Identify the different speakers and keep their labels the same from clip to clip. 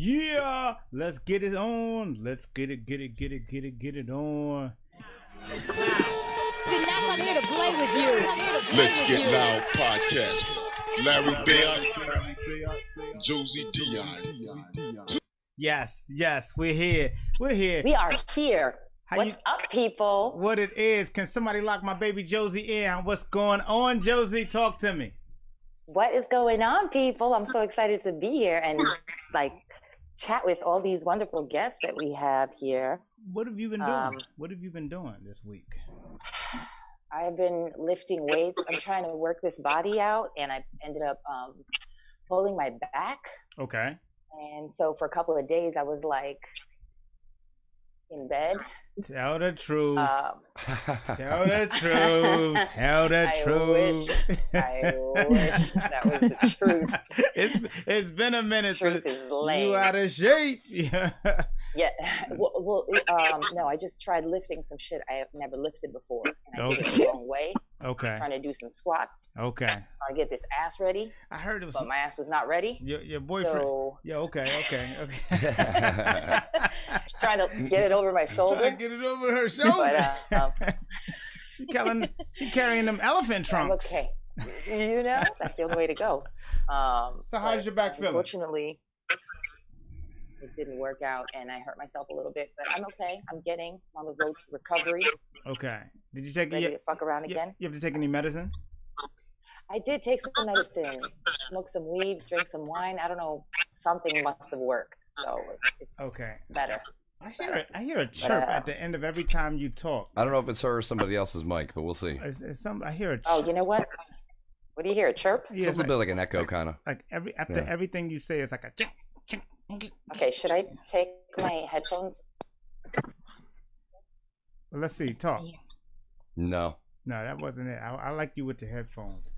Speaker 1: Yeah, let's get it on. Let's get it on.
Speaker 2: Did not come here to play with you.
Speaker 3: Let's Get Loud podcast. Larry Beard, Josie Dion.
Speaker 1: Yes, we're here.
Speaker 4: We are here. What's
Speaker 1: you,
Speaker 4: up, people?
Speaker 1: What it is? Can somebody lock my baby Josie in? What's going on, Josie? Talk to me.
Speaker 4: What is going on, people? I'm so excited to be here and chat with all these wonderful guests that we have here.
Speaker 1: What have you been doing? What have you been doing this week?
Speaker 4: I've been lifting weights. I'm trying to work this body out, and I ended up pulling my back.
Speaker 1: Okay.
Speaker 4: And so for a couple of days, I was in bed.
Speaker 1: Tell the truth. Tell the truth.
Speaker 4: I wish that was the truth.
Speaker 1: It's been a minute.
Speaker 4: Truth is lame.
Speaker 1: You out of shape.
Speaker 4: Yeah. No, I just tried lifting some shit I have never lifted before, and I did it the wrong way.
Speaker 1: Okay.
Speaker 4: Trying to do some squats.
Speaker 1: Okay.
Speaker 4: Trying to get this ass ready.
Speaker 1: I heard it was.
Speaker 4: But my ass was not ready.
Speaker 1: Your boyfriend.
Speaker 4: So...
Speaker 1: Yeah. Okay.
Speaker 4: Trying to get it over my shoulder.
Speaker 1: Trying to get it over her shoulder. But, she carrying them elephant trunks.
Speaker 4: I'm okay. That's the only way to go.
Speaker 1: So how's your back feeling?
Speaker 4: Unfortunately, it didn't work out, and I hurt myself a little bit, but I'm okay. I'm on the road to recovery.
Speaker 1: Okay. Did you take
Speaker 4: ready to fuck around again?
Speaker 1: You have to take any medicine?
Speaker 4: I did take some medicine, smoke some weed, drink some wine. I don't know. Something must have worked, so it's better. I hear a chirp at the end of every time you talk.
Speaker 5: I don't know if it's her or somebody else's mic, but we'll see.
Speaker 1: I hear a chirp.
Speaker 4: Oh, you know what? What do you hear? A chirp?
Speaker 5: Yeah, it's a bit like an echo, kind of.
Speaker 1: Like everything you say is like a chink, chink.
Speaker 4: Okay, should I take my headphones?
Speaker 1: Well, let's see. Talk.
Speaker 5: No,
Speaker 1: that wasn't it. I like you with the headphones.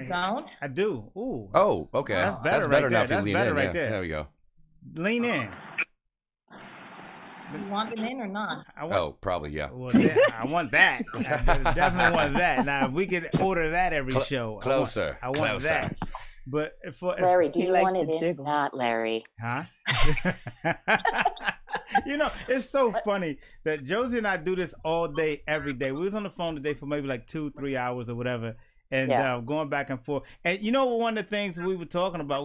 Speaker 4: Don't?
Speaker 1: I do. Ooh.
Speaker 5: Oh, okay. That's better now. If you lean in,
Speaker 1: right there.
Speaker 5: There we go.
Speaker 1: Lean in.
Speaker 4: You want them in or not?
Speaker 5: Probably, yeah.
Speaker 1: Well, I want that. I definitely want that. Now, if we could order that every show.
Speaker 5: Closer.
Speaker 1: I want that. But
Speaker 4: Larry, do you want it in? Not Larry.
Speaker 1: Huh? It's so funny that Josie and I do this all day, every day. We was on the phone today for maybe like 2-3 hours or whatever. And going back and forth. And one of the things we were talking about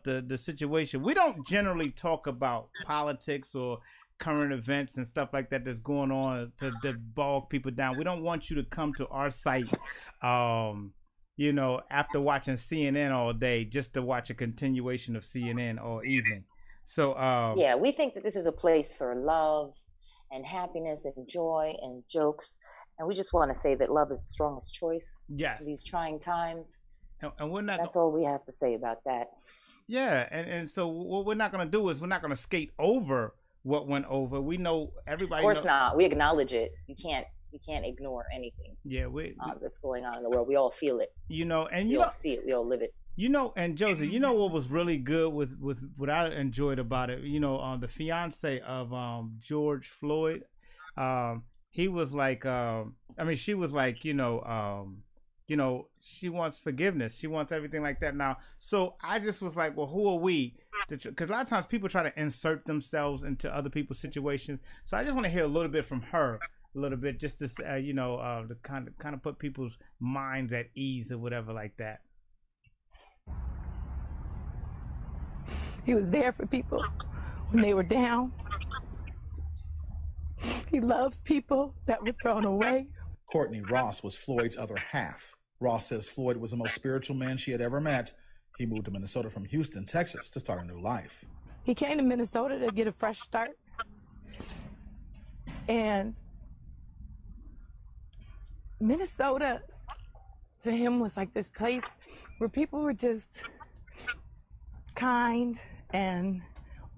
Speaker 1: the situation. We don't generally talk about politics or current events and stuff like that that's going on to bog people down. We don't want you to come to our site, after watching CNN all day just to watch a continuation of CNN all evening. So
Speaker 4: we think that this is a place for love and happiness and joy and jokes, and we just want to say that love is the strongest choice.
Speaker 1: Yes.
Speaker 4: In these trying times.
Speaker 1: And we're not.
Speaker 4: That's all we have to say about that.
Speaker 1: Yeah, and so what we're not going to do is we're not going to skate over what went over. We know everybody.
Speaker 4: Of course not. We acknowledge it. You can't ignore anything.
Speaker 1: Yeah,
Speaker 4: that's going on in the world. We all feel it.
Speaker 1: And
Speaker 4: we all see it. We all live it.
Speaker 1: And Josie, what was really good with what I enjoyed about it, the fiance of George Floyd, he was like, she was like, she wants forgiveness, she wants everything like that now. So I just was like, well, who are we? Because a lot of times people try to insert themselves into other people's situations. So I just want to hear a little bit from her, a little bit, just to to kind of put people's minds at ease or whatever like that.
Speaker 6: He was there for people when they were down. He loved people that were thrown away.
Speaker 7: Courtney Ross was Floyd's other half. Ross says Floyd was the most spiritual man she had ever met. He moved to Minnesota from Houston, Texas to start a new life.
Speaker 6: He came to Minnesota to get a fresh start. And Minnesota to him was like this place where people were just kind and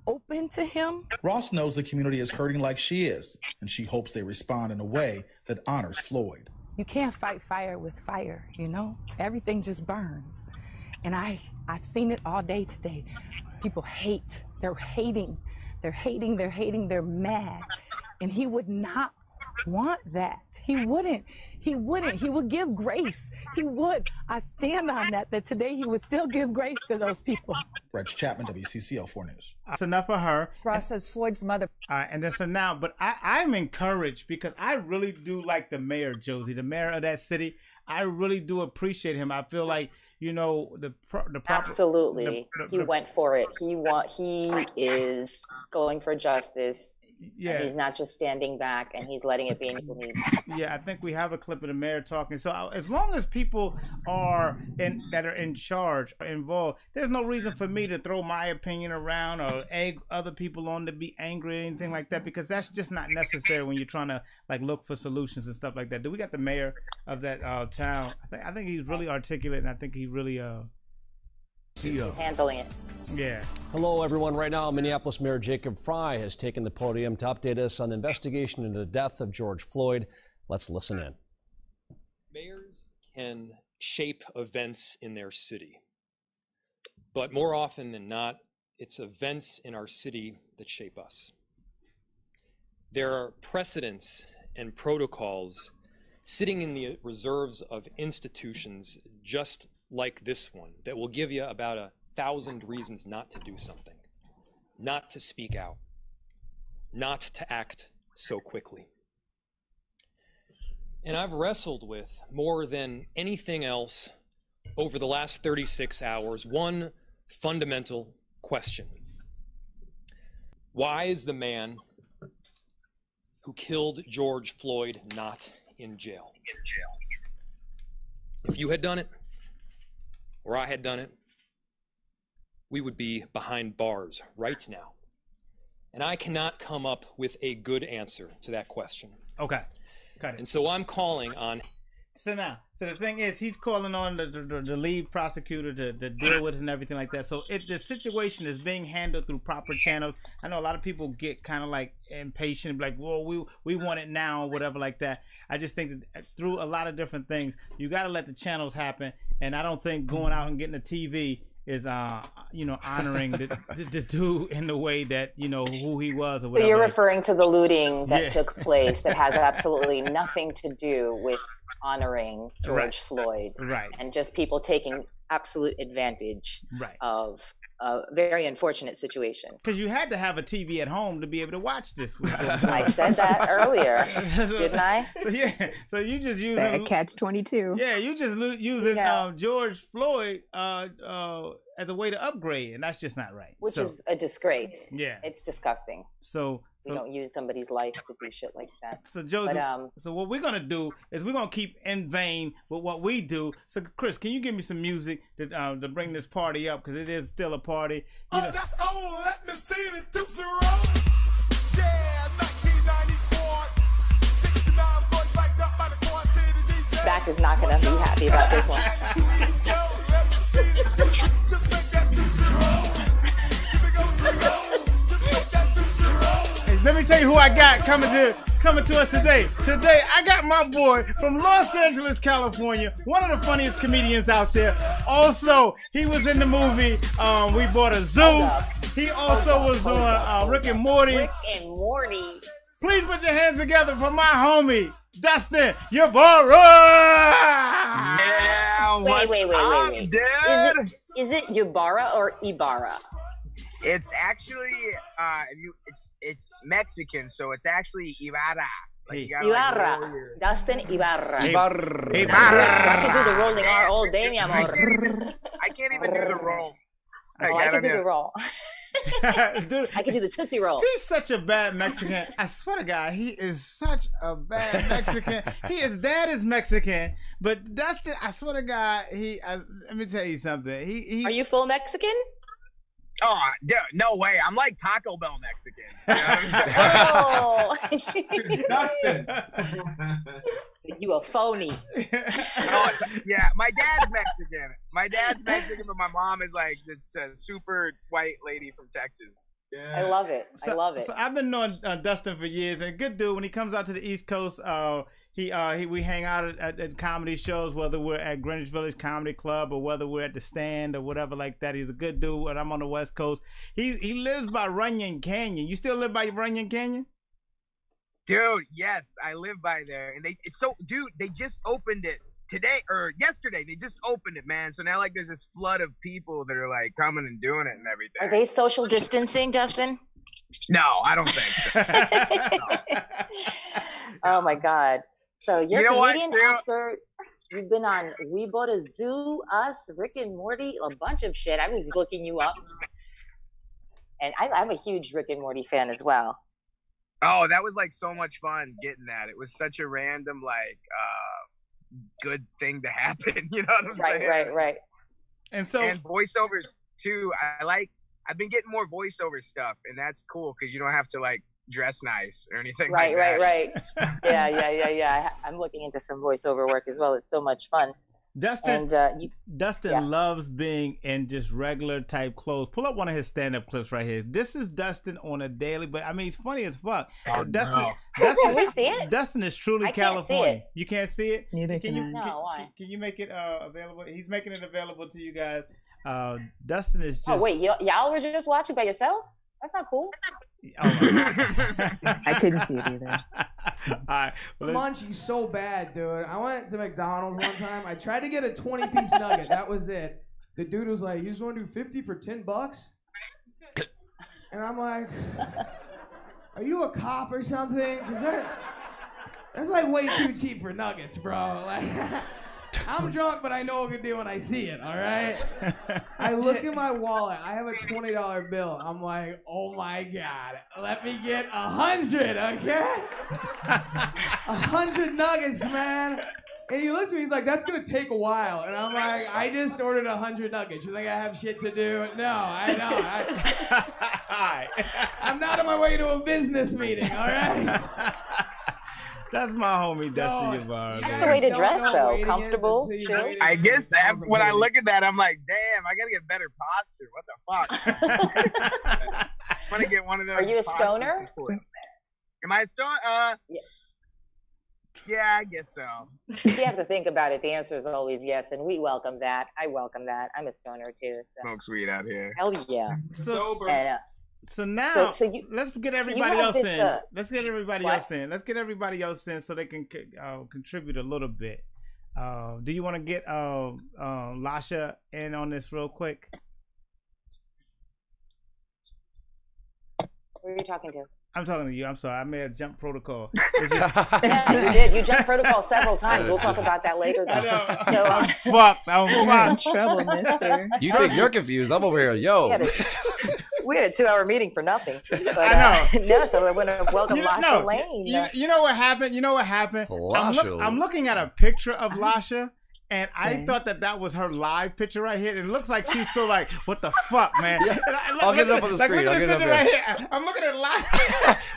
Speaker 6: open to him.
Speaker 7: Ross knows the community is hurting like she is, and she hopes they respond in a way that honors Floyd.
Speaker 6: You can't fight fire with fire, Everything just burns. And I've seen it all day today. People hate. They're hating. They're mad. And he would not want that. He wouldn't. He would give grace. He would. I stand on that today he would still give grace to those people.
Speaker 7: Reg Chapman, WCCO 4 News.
Speaker 1: That's enough for her.
Speaker 2: Ross says Floyd's mother.
Speaker 1: And that's now, but I'm encouraged because I really do like the mayor, Josie, the mayor of that city. I really do appreciate him. I feel like, you know, the proper,
Speaker 4: absolutely he went for it. He is going for justice. Yeah, and he's not just standing back and he's letting it be in needs.
Speaker 1: Yeah, I think we have a clip of the mayor talking. So as long as people that are in charge or involved, there's no reason for me to throw my opinion around or egg other people on to be angry or anything like that, because that's just not necessary when you're trying to like look for solutions and stuff like that. Do we got the mayor of that town? I think he's really articulate, and I think he really
Speaker 4: he's handling it.
Speaker 1: Yeah.
Speaker 8: Hello, everyone. Right now, Minneapolis Mayor Jacob Frey has taken the podium to update us on the investigation into the death of George Floyd. Let's listen in.
Speaker 9: Mayors can shape events in their city, but more often than not, it's events in our city that shape us. There are precedents and protocols sitting in the reserves of institutions just like this one that will give you about 1,000 reasons not to do something, not to speak out, not to act so quickly. And I've wrestled with, more than anything else over the last 36 hours, one fundamental question. Why is the man who killed George Floyd not in jail? If you had done it, or I had done it, we would be behind bars right now. And I cannot come up with a good answer to that question.
Speaker 1: Okay, got it.
Speaker 9: And so I'm calling on...
Speaker 1: So the thing is, he's calling on the lead prosecutor to deal with it and everything like that. So the situation is being handled through proper channels. I know a lot of people get kind of like impatient, like, well, we want it now or whatever like that. I just think that through a lot of different things, you got to let the channels happen. And I don't think going out and getting a TV is honoring the dude in the way that, you know, who he was or whatever.
Speaker 4: So you're referring to the looting that took place that has absolutely nothing to do with honoring George Floyd, and just people taking absolute advantage of a very unfortunate situation.
Speaker 1: Because you had to have a TV at home to be able to watch this.
Speaker 4: I said that earlier, didn't I?
Speaker 1: So you just using
Speaker 2: Catch-22.
Speaker 1: Yeah, you just using George Floyd as a way to upgrade, and that's just not right.
Speaker 4: Which is a disgrace.
Speaker 1: Yeah,
Speaker 4: it's disgusting.
Speaker 1: So
Speaker 4: we don't use somebody's life to do shit like that.
Speaker 1: So Josie, so what we're gonna do is we're gonna keep in vein with what we do. So Chris, can you give me some music to bring this party up, because it is still a party. You know,
Speaker 10: that's old. Let me see the Tootsie Roll. Yeah, 1994. 69 boys biked up by the quartet of DJ.
Speaker 4: Back is not gonna be happy about this one.
Speaker 10: Just make that Tootsie Roll. Give me go Just make that Tootsie Roll.
Speaker 1: Hey, let me tell you who I got coming to us today. Today, I got my boy from Los Angeles, California, one of the funniest comedians out there. Also, he was in the movie We Bought a Zoo. He also was on Rick and Morty.
Speaker 4: Rick and Morty.
Speaker 1: Please put your hands together for my homie, Dustin Ybarra.
Speaker 11: Yeah,
Speaker 4: wait.
Speaker 11: Dude?
Speaker 4: Is it Ybarra or Ibarra?
Speaker 11: It's actually it's Mexican, so it's actually Ibarra.
Speaker 4: Ibarra. Dustin Ibarra.
Speaker 1: Ibarra.
Speaker 4: I can do the rolling R all day, mi amor.
Speaker 11: I can't even do the roll.
Speaker 4: I can do the roll. Dude, I can do the Tootsie Roll.
Speaker 1: He's such a bad Mexican. I swear to God, he is such a bad Mexican. His dad is Mexican, but Dustin, I swear to God, let me tell you something.
Speaker 4: Are you full Mexican?
Speaker 11: Oh, dude, no way. I'm like Taco Bell Mexican. You know
Speaker 10: Dustin.
Speaker 4: You a phony.
Speaker 11: Yeah, my dad's Mexican. But my mom is like this super white lady from Texas.
Speaker 4: Yeah. I love it.
Speaker 1: So I've been knowing Dustin for years, and good dude. When he comes out to the East Coast, we hang out at comedy shows, whether we're at Greenwich Village Comedy Club or whether we're at the Stand or whatever like that. He's a good dude. And I'm on the West Coast. He lives by Runyon Canyon. You still live by Runyon Canyon?
Speaker 11: Dude, yes, I live by there, and they just opened it today or yesterday. They just opened it, man. So now like there's this flood of people that are like coming and doing it and everything.
Speaker 4: Are they social distancing, Dustin?
Speaker 11: No, I don't think so. No.
Speaker 4: Oh my God! So you're
Speaker 11: You know what,
Speaker 4: Canadian
Speaker 11: Sarah?
Speaker 4: after you've been on We Bought a Zoo, Us, Rick and Morty, a bunch of shit. I was looking you up, and I'm a huge Rick and Morty fan as well.
Speaker 11: Oh, that was like so much fun getting that. It was such a random like good thing to happen. You know what I'm saying?
Speaker 4: Right.
Speaker 1: And
Speaker 11: voiceovers too. I've been getting more voiceover stuff, and that's cool because you don't have to like dress nice or anything.
Speaker 4: Right.
Speaker 11: Yeah.
Speaker 4: I'm looking into some voiceover work as well. It's so much fun.
Speaker 1: Dustin loves being in just regular type clothes. Pull up one of his stand-up clips right here. This is Dustin on a daily, but I mean, he's funny as fuck. Dustin,
Speaker 4: Can we see it?
Speaker 1: Dustin is truly
Speaker 4: I can't
Speaker 1: California.
Speaker 4: see it.
Speaker 1: You can't see it?
Speaker 2: Neither
Speaker 1: can
Speaker 2: can
Speaker 1: you.
Speaker 2: I.
Speaker 4: No, why?
Speaker 1: Can you make it available? He's making it available to you guys. Dustin is just.
Speaker 4: Oh wait, y'all were just watching by yourselves? That's not cool.
Speaker 1: Oh my God.
Speaker 2: I couldn't see it either.
Speaker 1: All right. Well,
Speaker 12: Munchie's so bad, dude. I went to McDonald's one time. I tried to get a 20-piece nugget. That was it. The dude was like, "You just want to do 50 for $10?" And I'm like, "Are you a cop or something? Because that's like way too cheap for nuggets, bro." Like, I'm drunk, but I know a good deal when I see it, all right? I look in my wallet. I have a $20 bill. I'm like, oh, my God. Let me get 100, okay? 100 nuggets, man. And he looks at me. He's like, that's going to take a while. And I'm like, I just ordered 100 nuggets. You think I have shit to do? No, I don't. I'm not on my way to a business meeting, all right?
Speaker 1: That's my homie, Dustin Ybarra.
Speaker 4: That's the way to dress, though. Comfortable, chill.
Speaker 11: I guess when I look at that, I'm like, damn, I gotta get better posture. What the fuck? I want to get one of those.
Speaker 4: Are you a stoner?
Speaker 11: Am I a stoner? Yeah, I guess so.
Speaker 4: You have to think about it. The answer is always yes, and we welcome that. I welcome that. I'm a stoner too. So.
Speaker 11: Smoke weed out here.
Speaker 4: Hell yeah.
Speaker 1: Sober. So now, let's get everybody else in. Let's get everybody else in. Let's get everybody else in so they can contribute a little bit. Do you want to get Lasha in on this real quick?
Speaker 4: Who are you talking to?
Speaker 1: I'm talking to you. I'm sorry. I may have jumped protocol.
Speaker 4: Yeah, you did. You jumped protocol several times. We'll talk about that later. So,
Speaker 1: I'm fucked. I'm
Speaker 2: in trouble, mister.
Speaker 5: You think you're confused? I'm over here. Yo.
Speaker 4: We had a 2-hour meeting for nothing. But,
Speaker 1: I know.
Speaker 4: No, so I want to welcome Lasha Lane.
Speaker 1: You know what happened? I'm looking at a picture of Lasha. And I thought that was her live picture right here. It looks like she's so like, what the fuck, man?
Speaker 5: Yeah. I'll get it up on the screen.
Speaker 1: I'll get it up right here. I'm looking at it live.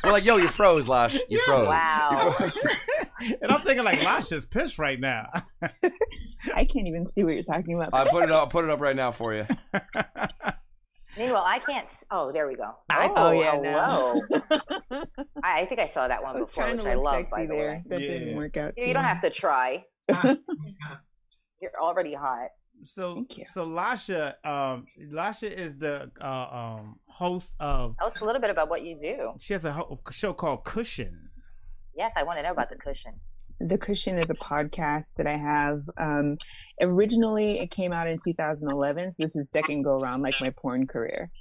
Speaker 5: We're like, yo, you froze, Lash. You froze.
Speaker 4: Wow.
Speaker 1: And I'm thinking like, Lasha's pissed right now.
Speaker 2: I can't even see what you're talking about.
Speaker 5: I put it up right now for you.
Speaker 4: Meanwhile, I can't. Oh, there we go.
Speaker 2: Hello.
Speaker 4: I think I saw that one before, which I love, by the way.
Speaker 2: That didn't work out.
Speaker 4: You don't have to try. You're already hot.
Speaker 1: So Lasha is the host of.
Speaker 4: Tell us a little bit about what you do.
Speaker 1: She has a show called Cushion.
Speaker 4: Yes, I want to know about the Cushion.
Speaker 2: The Cushion is a podcast that I have. Originally, it came out in 2011. So this is second go around, like my porn career.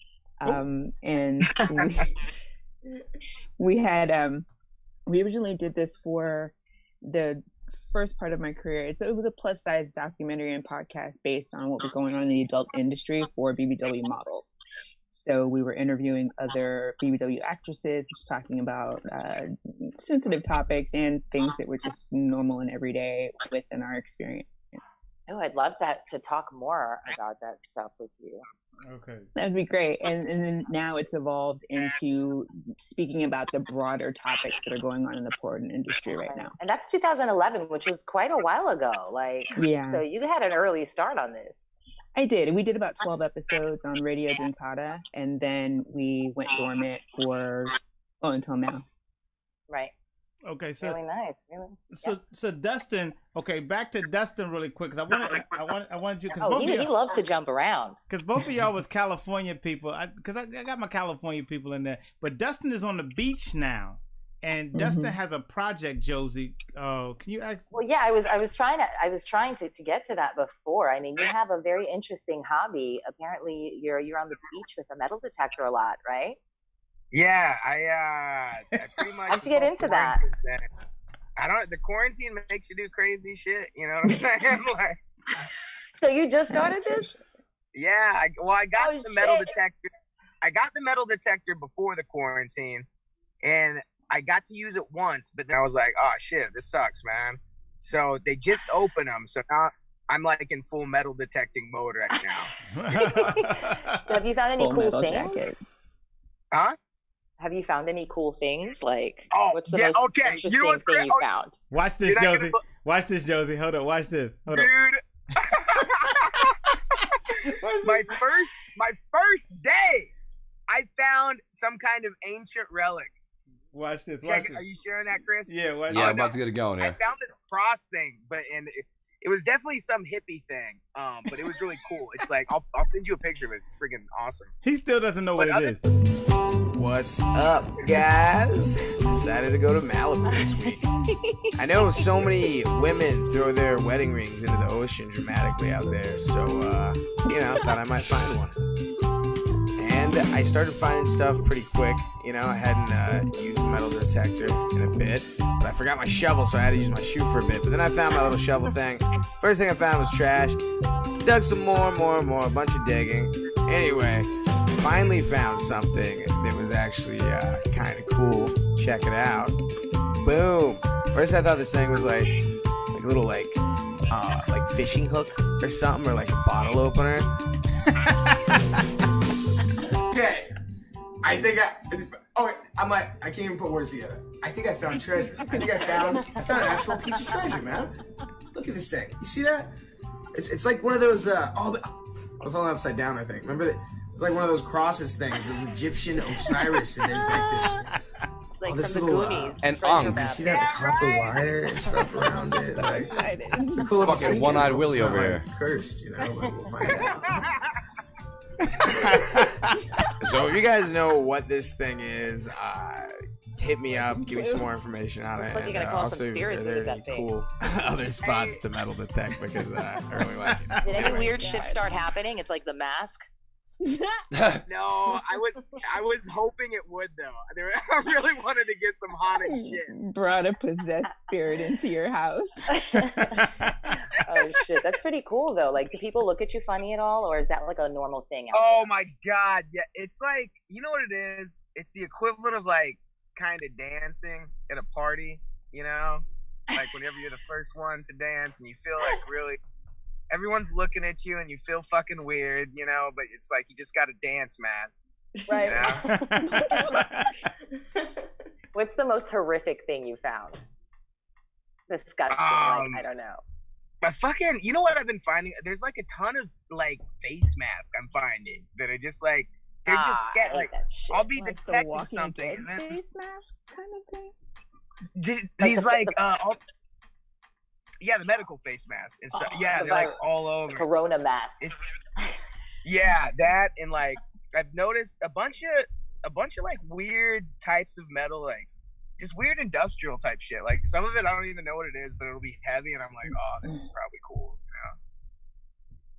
Speaker 2: And we originally did this for the first part of my career. It was a plus size documentary and podcast based on what was going on in the adult industry for BBW models. So we were interviewing other BBW actresses, just talking about sensitive topics and things that were just normal and everyday within our experience.
Speaker 4: Oh, I'd love to talk more about that stuff with you.
Speaker 1: Okay.
Speaker 2: That'd be great. And then now it's evolved into speaking about the broader topics that are going on in the porn industry right now.
Speaker 4: And that's 2011, which was quite a while ago. So you had an early start on this.
Speaker 2: I did. We did about 12 episodes on Radio Dentata, and then we went dormant until now.
Speaker 4: Right.
Speaker 1: Okay, so
Speaker 4: really nice. Really.
Speaker 1: So Dustin. Okay, back to Dustin really quick because I wanted you.
Speaker 4: He loves to jump around.
Speaker 1: Because both of y'all was California people. Because I got my California people in there, but Dustin is on the beach now, And Dustin has a project, Josie. Can you ask?
Speaker 4: Well, yeah, I was trying to get to that before. I mean, you have a very interesting hobby. Apparently, you're on the beach with a metal detector a lot, right?
Speaker 11: Yeah, I pretty much.
Speaker 4: How'd you get into that?
Speaker 11: The quarantine makes you do crazy shit. You know what I'm saying? Like,
Speaker 4: so you just started this?
Speaker 11: Yeah. I got the metal detector. I got the metal detector before the quarantine, and I got to use it once, but then I was like, oh shit, this sucks, man. So they just opened them. So now I'm like in full metal detecting mode right now.
Speaker 4: So have you found any cool things?
Speaker 2: Jacket.
Speaker 11: Huh?
Speaker 4: Have you found any cool things? Like, what's the most interesting thing you found?
Speaker 1: Watch this, Josie. Watch this, Josie. Hold on. Watch this. Hold
Speaker 11: Dude. My first day, I found some kind of ancient relic.
Speaker 1: Watch this.
Speaker 11: Are you sharing that, Chris?
Speaker 1: Yeah.
Speaker 5: I'm about to get it going here.
Speaker 11: I found this cross thing, it was definitely some hippie thing. But it was really cool. It's like I'll send you a picture of it. It's freaking awesome.
Speaker 1: He still doesn't know what it is.
Speaker 13: What's up, guys? Decided to go to Malibu this week. I know so many women throw their wedding rings into the ocean dramatically out there, so thought I might find one. And I started finding stuff pretty quick. I hadn't used the metal detector in a bit, but I forgot my shovel, so I had to use my shoe for a bit. But then I found my little shovel thing. First thing I found was trash. Dug some more, a bunch of digging. Anyway, finally found something that was actually kind of cool. Check it out. Boom. First I thought this thing was like a little like fishing hook or something, or like a bottle opener.
Speaker 14: Okay, I can't even put words together. I think I found treasure. I found an actual piece of treasure, man. Look at this thing. You see that? It's like one of those. I was holding it upside down. I think. Remember that? It's like one of those crosses things. Those Egyptian Osiris, and there's like this.
Speaker 4: Like
Speaker 14: this
Speaker 4: from
Speaker 14: little,
Speaker 4: the Goonies.
Speaker 5: And
Speaker 14: you see that? The copper wire and stuff around it. Like, it's a cool
Speaker 5: fucking one-eyed Willie over here.
Speaker 14: Cursed, but we'll find out.
Speaker 13: So if you guys know what this thing is, hit me up, give me some more information on it.
Speaker 4: Looks like you're gonna call some spirits into that thing.
Speaker 13: Cool other spots to metal detect because I really like it.
Speaker 4: Did any weird shit start happening? It's like The Mask.
Speaker 11: No, I was hoping it would though. I really wanted to get some haunted shit.
Speaker 2: Brought a possessed spirit into your house.
Speaker 4: Oh shit, that's pretty cool though. Like, do people look at you funny at all, or is that like a normal thing out
Speaker 11: Oh
Speaker 4: there?
Speaker 11: my god, yeah. It's like, you know what it is? It's the equivalent of like kind of dancing at a party, like whenever you're the first one to dance and you feel like really everyone's looking at you and you feel fucking weird, but it's like you just gotta dance, man.
Speaker 4: Right. What's the most horrific thing you found? Disgusting, like, I don't know.
Speaker 11: But fucking, you know what I've been finding? There's like a ton of like face masks I'm finding that are just like, they're just like, I'll be
Speaker 2: like
Speaker 11: detecting
Speaker 2: the
Speaker 11: something. And then,
Speaker 2: face masks kind of thing.
Speaker 11: These yeah, the medical face mask. It's, they're like all over.
Speaker 4: Corona mask.
Speaker 11: Yeah, that, and like I've noticed a bunch of like weird types of metal, like just weird industrial type shit. Like some of it I don't even know what it is, but it'll be heavy, and I'm like, oh, this is probably cool.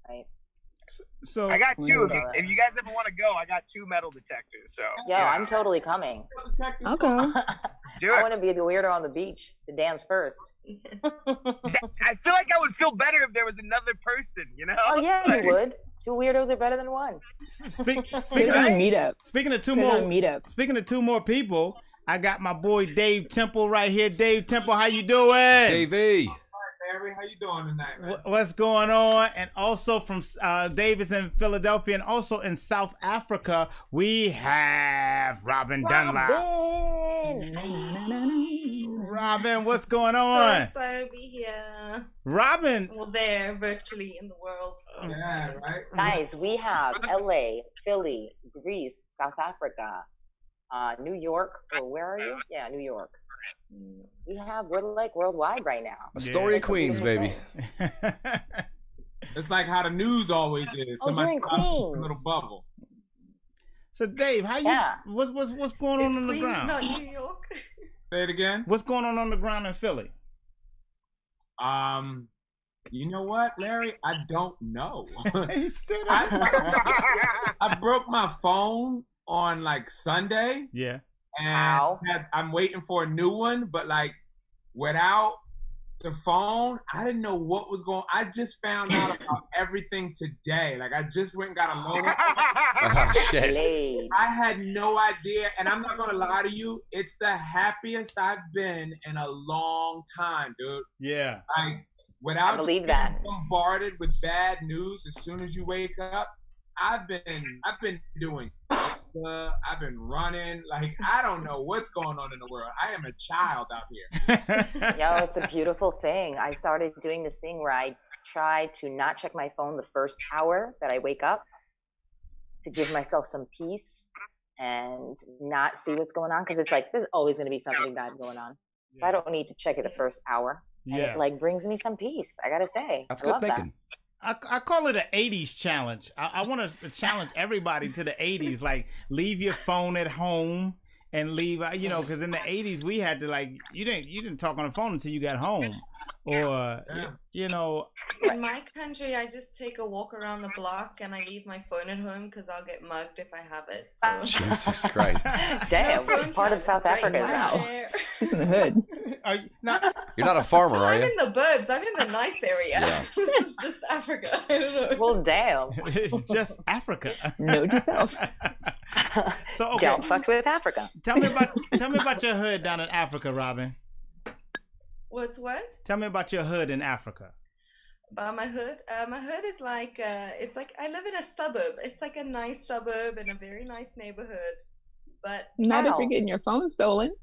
Speaker 4: Right.
Speaker 1: So
Speaker 11: I got two. If you guys ever want to go, I got 2 metal detectors. So
Speaker 4: I'm totally coming.
Speaker 2: I'll go.
Speaker 11: Let's do it.
Speaker 4: I want to be the weirdo on the beach to dance first.
Speaker 11: I feel like I would feel better if there was another person.
Speaker 4: Oh yeah, you would. 2 weirdos are better than one.
Speaker 2: Speaking of
Speaker 1: two more people, I got my boy Dave Temple right here. Dave Temple, how you doing?
Speaker 5: Davey.
Speaker 15: Barry, how you doing tonight, man?
Speaker 1: What's going on? And also from Dave is in Philadelphia, and also in South Africa, we have Robin Dunlap. Robin, what's going on?
Speaker 16: So excited to be here.
Speaker 1: Robin.
Speaker 16: Well, there, virtually in the world.
Speaker 15: Yeah, right.
Speaker 4: Guys, we have LA, Philly, Greece, South Africa, New York. Or where are you? Yeah, New York. We're like worldwide right now.
Speaker 5: Astoria, Queens, baby.
Speaker 15: It's like how the news always is.
Speaker 4: You're in Queens.
Speaker 15: A little bubble.
Speaker 1: So Dave, how you? What's going on the
Speaker 16: Queens,
Speaker 1: ground?
Speaker 16: not New York.
Speaker 15: Say it again.
Speaker 1: What's going on the ground in Philly?
Speaker 15: You know what, Larry? I don't know.
Speaker 1: Still
Speaker 15: I broke my phone on like Sunday.
Speaker 1: Yeah.
Speaker 15: And I'm waiting for a new one, but like without the phone, I didn't know what was going on. I just found out about everything today. Like I just went and got a loan.
Speaker 5: Oh, shit.
Speaker 15: I had no idea, and I'm not gonna lie to you, it's the happiest I've been in a long time, dude.
Speaker 1: Yeah.
Speaker 15: Like without
Speaker 4: I believe
Speaker 15: being
Speaker 4: that.
Speaker 15: bombarded with bad news as soon as you wake up, I've been doing yoga, I've been running. Like I don't know what's going on in the world. I am a child out here.
Speaker 4: Yo, it's a beautiful thing. I started doing this thing where I try to not check my phone the first hour that I wake up to give myself some peace and not see what's going on, because it's like there's always going to be something bad going on. So I don't need to check it the first hour. And it like brings me some peace, I gotta say.
Speaker 5: That's
Speaker 4: I
Speaker 5: good
Speaker 4: love
Speaker 5: thinking.
Speaker 1: I call it an 80s challenge. I want to challenge everybody to the 80s. Like, leave your phone at home and leave, you know, because in the 80s we had to, like, you didn't talk on the phone until you got home. Or, you know.
Speaker 16: In my country, I just take a walk around the block and I leave my phone at home because I'll get mugged if I have it. So.
Speaker 5: Jesus Christ.
Speaker 4: Damn, what part of South Africa is that?
Speaker 2: She's in the hood.
Speaker 1: Are you not?
Speaker 5: You're not a farmer, are
Speaker 16: I'm
Speaker 5: you?
Speaker 16: in the burbs. I'm in the nice area.
Speaker 5: Yeah.
Speaker 16: This is just Africa. I don't know.
Speaker 4: Well, damn.
Speaker 1: It's just Africa.
Speaker 2: Note to self.
Speaker 1: So, okay.
Speaker 4: Don't fuck with Africa.
Speaker 1: Tell me about your hood down in Africa, Robin.
Speaker 16: What's what?
Speaker 1: Tell me about your hood in Africa.
Speaker 16: About my hood? My hood is like, it's like, I live in a suburb. It's like a nice suburb in a very nice neighborhood. But
Speaker 2: not if you're getting your phone stolen.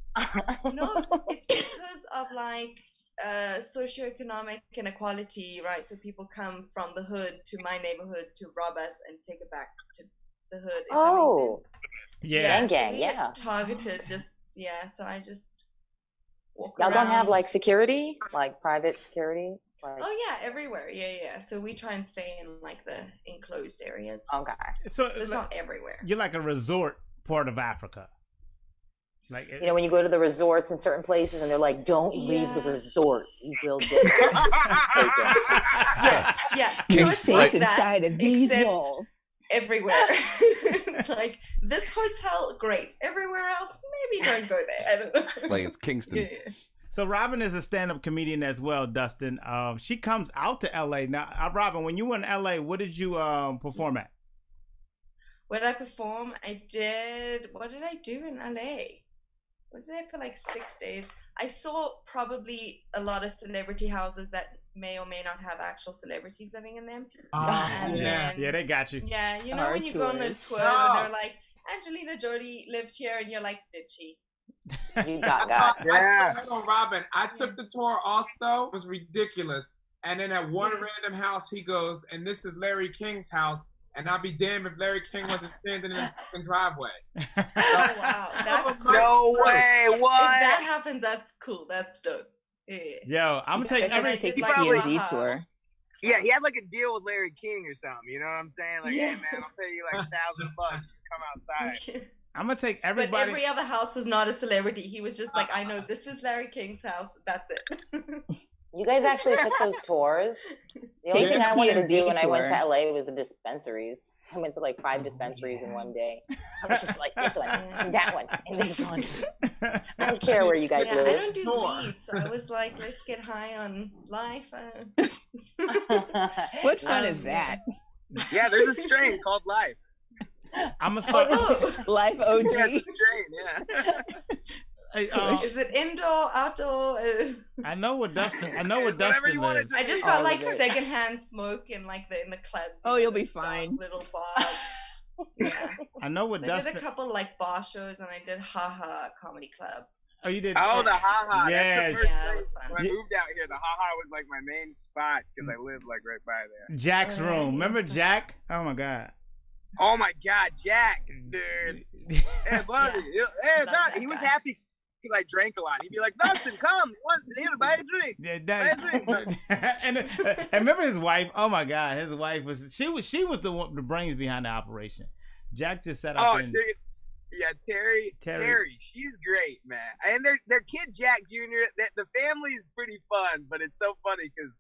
Speaker 16: No, it's because of like socioeconomic inequality, right? So people come from the hood to my neighborhood to rob us and take it back to the hood.
Speaker 4: Oh,
Speaker 1: yeah.
Speaker 4: Gang,
Speaker 16: we
Speaker 4: yeah.
Speaker 16: get targeted, just so I just walk
Speaker 4: Y'all
Speaker 16: around.
Speaker 4: don't have like security, like private security? Like...
Speaker 16: Oh yeah, everywhere. Yeah. So we try and stay in like the enclosed areas.
Speaker 4: Okay.
Speaker 1: So
Speaker 16: it's not everywhere.
Speaker 1: You're like a resort part of Africa. Like,
Speaker 4: you know, when you go to the resorts in certain places and they're like, don't leave the resort, you will get taken.
Speaker 16: Yeah.
Speaker 2: You're
Speaker 16: So it's
Speaker 2: safe
Speaker 16: like that,
Speaker 2: inside of these
Speaker 16: except
Speaker 2: walls.
Speaker 16: everywhere. It's like, this hotel, great. Everywhere else, maybe don't go there. I don't know.
Speaker 5: Like it's Kingston.
Speaker 16: Yeah.
Speaker 1: So Robin is a stand-up comedian as well, Dustin. She comes out to LA now. Robin, when you were in LA, what did you perform at?
Speaker 16: When I perform, what did I do in LA? I was there for like 6 days. I saw probably a lot of celebrity houses that may or may not have actual celebrities living in them.
Speaker 1: Yeah, they got you.
Speaker 16: Yeah, you know when you go on those tours
Speaker 15: No.
Speaker 16: and they're like, Angelina Jolie lived here, and you're like, did she?
Speaker 4: You got.
Speaker 15: Hold on, Robin. I took the tour also. It was ridiculous. And then at one random house, he goes, and this is Larry King's house. And I'll be damned if Larry King wasn't standing in the fucking driveway.
Speaker 16: Oh wow, that's cool.
Speaker 11: No way!
Speaker 16: If
Speaker 11: What?
Speaker 16: that happens, that's cool. That's dope. Yeah.
Speaker 1: Yo, I'm gonna take
Speaker 2: I'm gonna take you to your Z tour.
Speaker 11: Yeah, he had like a deal with Larry King or something. You know what I'm saying? Like, hey man, I'll pay you like $1,000 to come outside.
Speaker 1: I'm gonna take
Speaker 16: But
Speaker 1: everybody.
Speaker 16: every other house was not a celebrity. He was just like, I know this is Larry King's house. That's it.
Speaker 4: You guys actually took those tours? The only thing I wanted to do when I went to LA was the dispensaries. I went to like 5 dispensaries in one day. I was just like, this one, and that one, and this one. I don't care where you guys
Speaker 16: I
Speaker 4: live.
Speaker 16: don't do weed, so I was like, let's get high on life.
Speaker 2: What fun is that?
Speaker 11: Yeah, there's a strain called Life.
Speaker 1: I'm gonna start.
Speaker 2: Life OG.
Speaker 11: Yeah, it's a strain, yeah.
Speaker 1: Hey,
Speaker 16: Is it indoor, outdoor?
Speaker 1: I know what Dustin. I know what Dustin is.
Speaker 16: I just got like secondhand smoke in like in the clubs.
Speaker 2: Oh, you'll be fine.
Speaker 16: Little bars. Yeah.
Speaker 1: I know what
Speaker 16: I
Speaker 1: Dustin.
Speaker 16: did a couple like bar shows, and I did Haha Comedy Club.
Speaker 1: Oh, you did.
Speaker 11: Oh, the haha.
Speaker 1: Yeah.
Speaker 11: That's the first
Speaker 16: Yeah, that
Speaker 11: place.
Speaker 16: was fun.
Speaker 11: When I moved out here, the haha was like my main spot because I lived like right by there.
Speaker 1: Jack's room. Remember Jack? Oh my God.
Speaker 11: Oh my God, Jack, dude. Hey, buddy. Hey, Doc, he was happy. He like drank a lot. He'd be like, Dustin, come. Here, buy a drink.
Speaker 1: Yeah, and remember his wife? Oh my God, his wife was the one, the brains behind the operation. Jack just sat up and
Speaker 11: dude. Yeah, Terry, she's great, man. And their kid Jack Jr. The family is pretty fun, but it's so funny because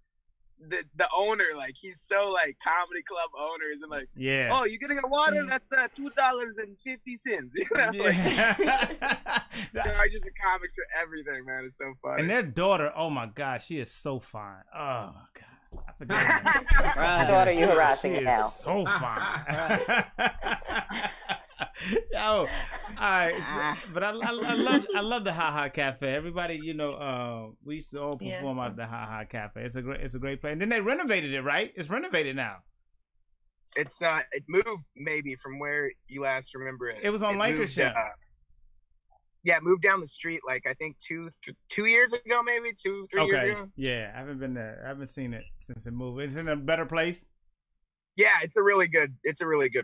Speaker 11: the owner, like, he's so like comedy club owners and like,
Speaker 1: yeah.
Speaker 11: Oh, you getting a water? That's $2.50. You know,
Speaker 1: Yeah.
Speaker 11: charges the comics for everything, man. It's so funny.
Speaker 1: And their daughter, oh my God, she is so fine. Oh God. I forget
Speaker 4: her daughter, you harassing it now.
Speaker 1: So fine. Yo, all right, but I love the Ha Ha Cafe. Everybody, you know, we used to all perform at the Ha Ha Cafe. It's a great place. And then they renovated it, right? It's renovated now.
Speaker 11: It's it moved maybe from where you last remember it.
Speaker 1: It was on Lancashire.
Speaker 11: Yeah, it moved down the street like I think 2 years ago, maybe 2-3 years ago.
Speaker 1: Yeah, I haven't been there. I haven't seen it since it moved. It's in a better place.
Speaker 11: Yeah, it's a really good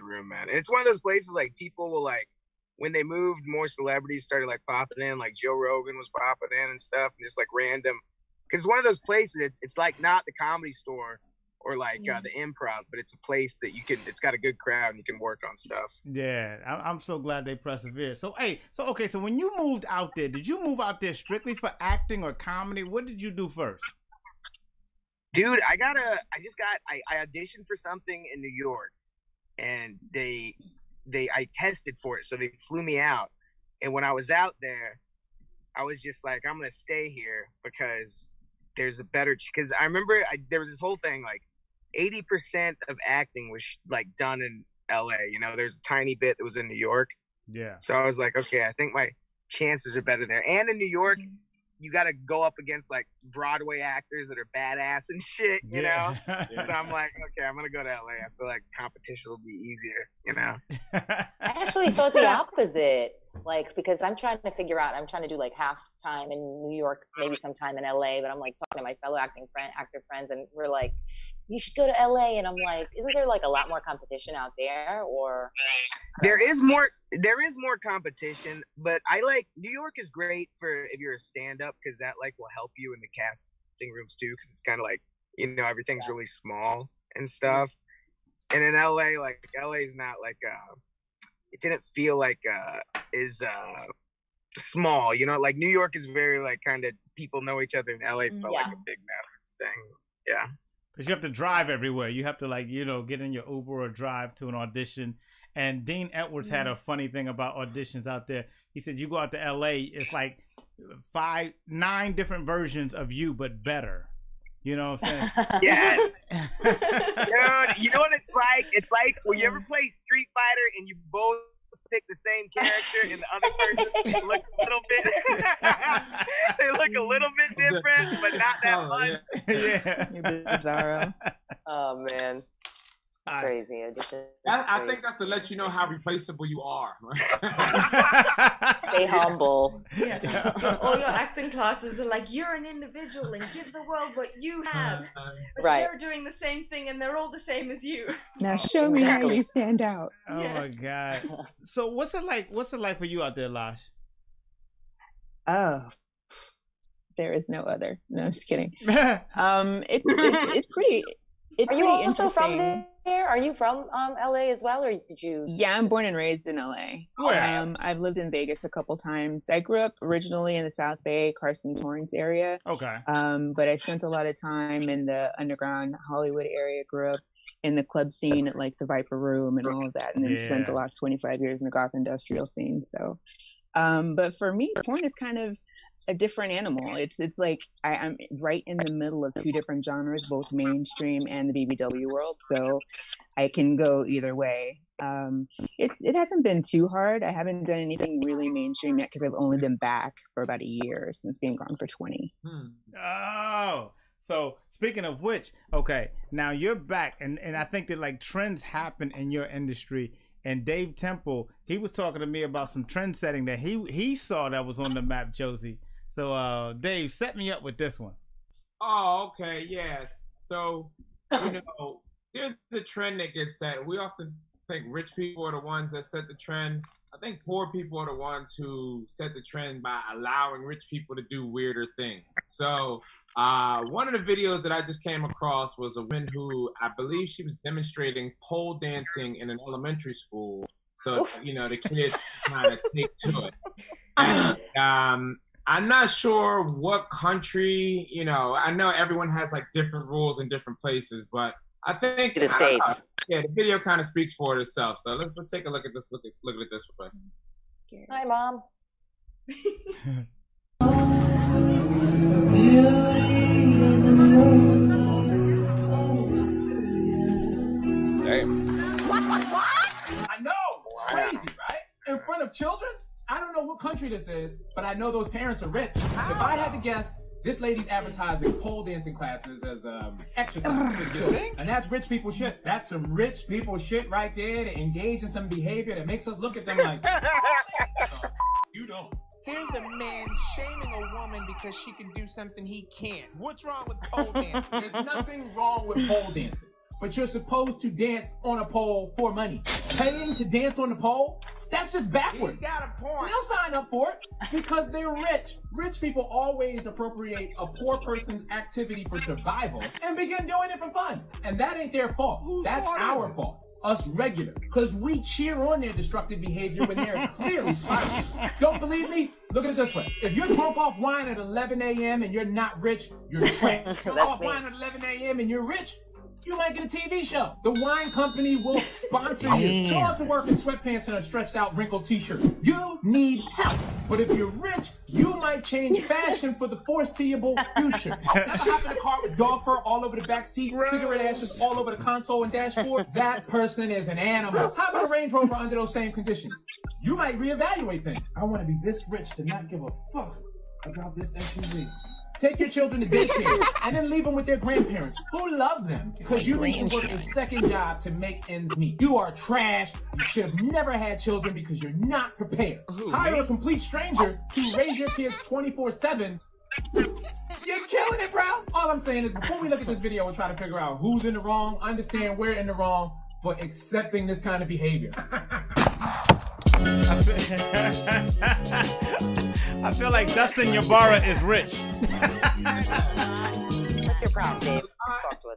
Speaker 11: room, man. And it's one of those places like people will like when they moved, more celebrities started like popping in, like Joe Rogan was popping in and stuff, and just like random. Because it's one of those places. It's like not the Comedy Store or like the Improv, but it's a place that it's got a good crowd and you can work on stuff.
Speaker 1: Yeah, I'm so glad they persevered. So so when you moved out there, did you move out there strictly for acting or comedy? What did you do first?
Speaker 11: Dude, I auditioned for something in New York, and I tested for it, so they flew me out. And when I was out there, I was just like, I'm gonna stay here because there's a better. Because I remember there was this whole thing like 80% of acting was like done in LA. You know, there's a tiny bit that was in New York.
Speaker 1: Yeah.
Speaker 11: So I was like, okay, I think my chances are better there. And in New York, you got to go up against like Broadway actors that are badass and shit, you know? So I'm like, okay, I'm going to go to LA. I feel like competition will be easier, you know?
Speaker 4: I actually thought the opposite, like, because I'm trying to do like half time in New York, maybe sometime in LA, but I'm like talking to my fellow actor friends, and we're like, you should go to LA. And I'm like, isn't there like a lot more competition out there? Or
Speaker 11: there is more competition, but I like New York is great for if you're a stand-up, because that like will help you in the casting rooms too, because it's kind of like, you know, everything's really small and stuff. And in LA, like LA is not like it didn't feel like is small, you know, like New York is very like kind of people know each other, and LA felt like a big massive thing. Yeah.
Speaker 1: Because you have to drive everywhere. You have to, like, you know, get in your Uber or drive to an audition. And Dean Edwards had a funny thing about auditions out there. He said, you go out to LA, it's like 9 different versions of you, but better. You know what I'm saying?
Speaker 11: Yes. Dude, you know what it's like? It's like when you ever play Street Fighter and you both pick the same character and the other person look a little bit they look a little bit different, but not that much.
Speaker 1: Yeah.
Speaker 2: Bizarro.
Speaker 4: Oh man. Crazy audition.
Speaker 15: I think that's to let you know how replaceable you are.
Speaker 4: Stay humble.
Speaker 16: Yeah. All your acting classes are like, you're an individual and give the world what you have. But they're doing the same thing and they're all the same as you.
Speaker 2: Now show me how you stand out.
Speaker 1: Oh my God. So what's it like for you out there, Lash?
Speaker 2: Oh, there is no other. No, I'm just kidding. It's pretty. It's
Speaker 4: Are you
Speaker 2: pretty
Speaker 4: also from
Speaker 2: interesting.
Speaker 4: there? Are you from LA as well, or did you?
Speaker 2: Yeah, I'm born and raised in LA. I've lived in Vegas a couple times. I grew up originally in the South Bay, Carson Torrance area.
Speaker 1: Okay.
Speaker 2: But I spent a lot of time in the underground Hollywood area. Grew up in the club scene at like the Viper Room and all of that, and then spent the last 25 years in the goth industrial scene. So, but for me, porn is kind of a different animal. It's like I'm right in the middle of 2 different genres, both mainstream and the BBW world, so I can go either way. It hasn't been too hard. I haven't done anything really mainstream yet because I've only been back for about a year since being gone for 20.
Speaker 1: Oh, so speaking of which, okay, now you're back, and I think that like trends happen in your industry. And Dave Temple, he was talking to me about some trend setting that he saw that was on the map, Josie. So, Dave, set me up with this one.
Speaker 15: Oh, okay, yeah. So, you know, there's the trend that gets set. We often think rich people are the ones that set the trend. I think poor people are the ones who set the trend by allowing rich people to do weirder things. So, One of the videos that I just came across was a woman who I believe she was demonstrating pole dancing in an elementary school. So, you know, the kids kind of take to it. And, I'm not sure what country, you know, I know everyone has like different rules in different places, but I think
Speaker 4: the States.
Speaker 15: Yeah, the video kind of speaks for itself. So let's take a look at this. Look at this real quick.
Speaker 4: Hi, Mom.
Speaker 5: Damn.
Speaker 17: What? I know. Crazy, right? In front of children? I don't know what country this is, but I know those parents are rich. If I had to guess, this lady's advertising pole dancing classes as exercise for children. And that's rich people shit. That's some rich people shit right there to engage in some behavior that makes us look at them like, you don't.
Speaker 18: Here's a man shaming a woman because she can do something he can't. What's wrong with pole dancing?
Speaker 17: There's nothing wrong with pole dancing, but you're supposed to dance on a pole for money. Paying to dance on the pole? That's just backwards.
Speaker 18: He's got a point.
Speaker 17: They'll sign up for it because they're rich. Rich people always appropriate a poor person's activity for survival and begin doing it for fun. And that ain't their fault. That's our fault. Us regular. Because we cheer on their destructive behavior when they're clearly spiraling. Don't believe me? Look at it this way. If you're drunk off wine at 11 a.m. and you're not rich, you're trash. Drunk off wine at 11 a.m. and you're rich, you might get a TV show. The wine company will sponsor you. Show up to work in sweatpants and a stretched out wrinkled t-shirt. You need help. But if you're rich, you might change fashion for the foreseeable future. Ever hop in a car with dog fur all over the back seat, cigarette ashes all over the console and dashboard? That person is an animal. How about a Range Rover under those same conditions? You might reevaluate things. I want to be this rich to not give a fuck about this SUV. Take your children to daycare and then leave them with their grandparents who love them because you need to work a second job to make ends meet. You are trash. You should have never had children because you're not prepared. Hire a complete stranger to raise your kids 24/7. You're killing it, bro. All I'm saying is before we look at this video and try to figure out who's in the wrong, understand we're in the wrong for accepting this kind of behavior.
Speaker 1: I feel like Dustin Ybarra is rich.
Speaker 4: What's your problem, Dave? Talk to us.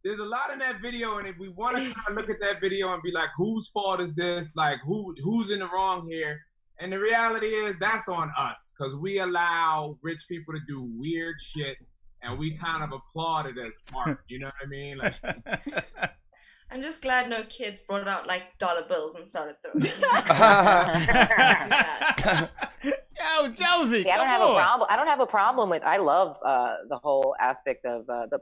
Speaker 15: There's a lot in that video, and if we want to kind of look at that video and be like, whose fault is this? Like, who's in the wrong here? And the reality is that's on us because we allow rich people to do weird shit, and we kind of applaud it as art. You know what I mean? Like.
Speaker 16: I'm just glad no kids brought out like dollar bills and started throwing.
Speaker 1: Yo, Josie,
Speaker 4: I don't have a problem. I don't have a problem with. I love the whole aspect of the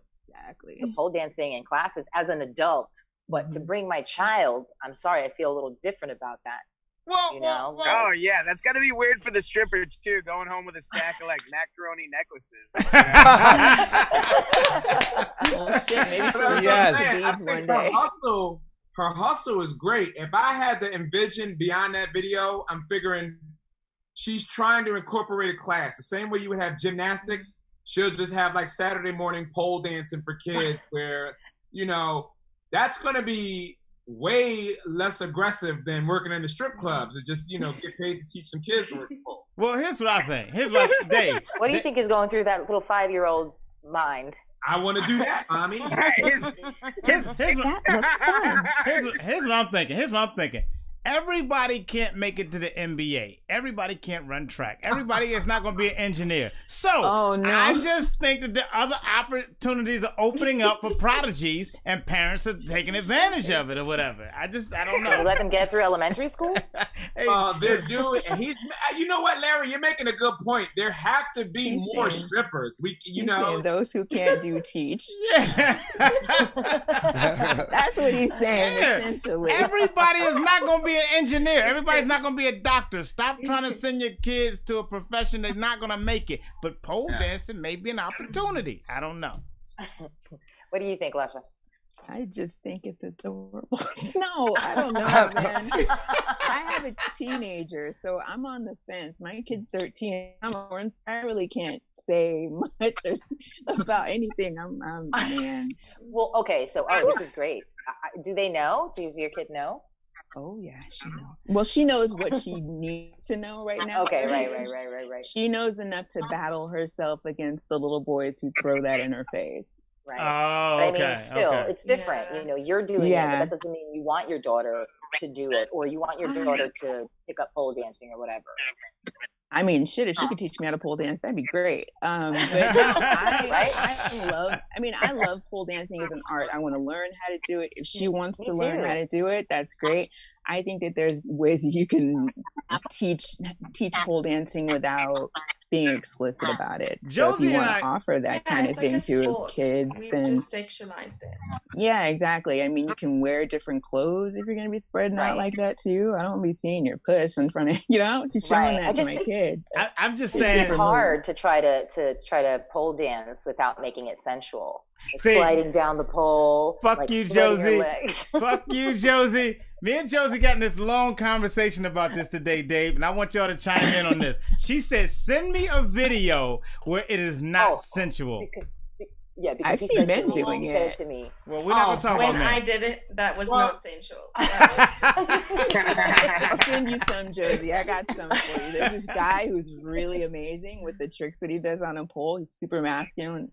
Speaker 4: pole dancing and classes as an adult. But to bring my child, I'm sorry, I feel a little different about that.
Speaker 1: Well,
Speaker 4: you know?
Speaker 11: Oh yeah, that's got to be weird for the stripper too, going home with a stack of like macaroni necklaces.
Speaker 2: Oh shit, maybe she'll beads one day.
Speaker 15: Her hustle is great. If I had to envision beyond that video, I'm figuring she's trying to incorporate a class. The same way you would have gymnastics, she'll just have like Saturday morning pole dancing for kids where, you know, that's going to be way less aggressive than working in the strip clubs to just, you know, get paid to teach some kids to work the pole.
Speaker 1: Well, here's what I think. Dave.
Speaker 4: What do you think is going through that little 5-year-old's mind?
Speaker 15: I want to do that, mommy.
Speaker 1: Here's what I'm thinking. Everybody can't make it to the NBA. Everybody can't run track. Everybody is not going to be an engineer. So I just think that the other opportunities are opening up for prodigies and parents are taking advantage of it or whatever. I don't know.
Speaker 4: Let them get through elementary school?
Speaker 15: They're doing, and you know what, Larry, you're making a good point. There have to be more strippers. You know,
Speaker 2: those who can't do teach.
Speaker 1: Yeah.
Speaker 2: That's what he's saying, essentially.
Speaker 1: Everybody is not going to be an engineer. Everybody's not going to be a doctor. Stop trying to send your kids to a profession that's not going to make it. But pole dancing may be an opportunity. I don't know.
Speaker 4: What do you think, Lasha?
Speaker 2: I just think it's adorable. No, I don't know, man. I have a teenager, so I'm on the fence. My kid's 13. I really can't say much about anything. Man.
Speaker 4: Well, okay, so this is great. Do they know? Does your kid know?
Speaker 2: Oh yeah, she knows. Well, she knows what she needs to know right now.
Speaker 4: Okay, right.
Speaker 2: She knows enough to battle herself against the little boys who throw that in her face.
Speaker 4: Right.
Speaker 1: Oh, okay.
Speaker 4: But I mean, still, it's different. You know, you're doing it, but that doesn't mean you want your daughter to do it, or you want your daughter to pick up pole dancing or whatever.
Speaker 2: I mean, shit, if she could teach me how to pole dance, that'd be great. But I love pole dancing as an art. I want to learn how to do it. If she wants to learn how to do it, that's great. I think that there's ways you can teach pole dancing without being explicit about it. So if you want to offer that kind of thing to kids, then
Speaker 16: sexualized it.
Speaker 2: Yeah, exactly. I mean, you can wear different clothes if you're going to be spreading out like that too. I don't want to be seeing your puss in front of I don't want you showing that to my kid.
Speaker 1: I'm just saying,
Speaker 4: it's hard to try to pole dance without making it sensual. Like sliding down the pole.
Speaker 1: Fuck you, Josie. Fuck you, Josie. Me and Josie got in this long conversation about this today, Dave, and I want y'all to chime in on this. She said, send me a video where it is not sensual.
Speaker 4: Because
Speaker 2: I've seen men doing it.
Speaker 4: To me.
Speaker 1: Well, we're not going to talk about men.
Speaker 16: When I did it, that was not sensual.
Speaker 2: I'll send you some, Josie. I got some for you. There's this guy who's really amazing with the tricks that he does on a pole. He's super masculine,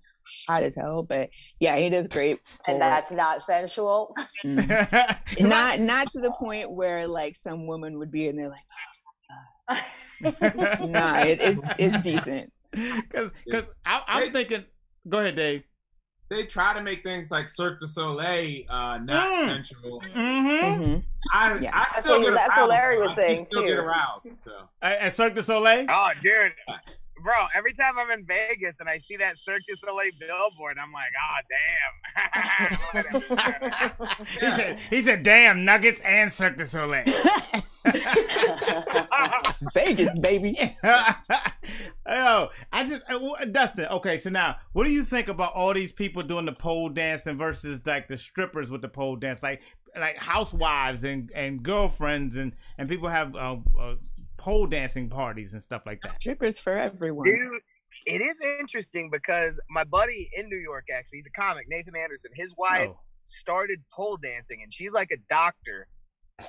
Speaker 2: hot as hell, but yeah, he does great pole.
Speaker 4: And that's not sensual?
Speaker 2: Not to the point where like some woman would be in there like, nah, it's decent.
Speaker 1: Because I'm thinking, go ahead, Dave.
Speaker 15: They try to make things like Cirque du Soleil not sensual. I still get aroused.
Speaker 4: That's what Larry was saying
Speaker 15: still
Speaker 4: too.
Speaker 15: Get aroused. So.
Speaker 1: At Cirque du Soleil?
Speaker 11: Oh, dude. Bro, every time I'm in Vegas and I see that Cirque du Soleil billboard, I'm like,
Speaker 1: damn. He said, damn, Nuggets and Cirque du Soleil.
Speaker 2: Vegas, baby.
Speaker 1: Dustin, okay, so now, what do you think about all these people doing the pole dancing versus like the strippers with the pole dance? Like housewives and girlfriends and people have pole dancing parties and stuff like that.
Speaker 2: Strippers for everyone.
Speaker 11: Dude, it is interesting because my buddy in New York, actually, he's a comic, Nathan Anderson. His wife started pole dancing, and she's like a doctor,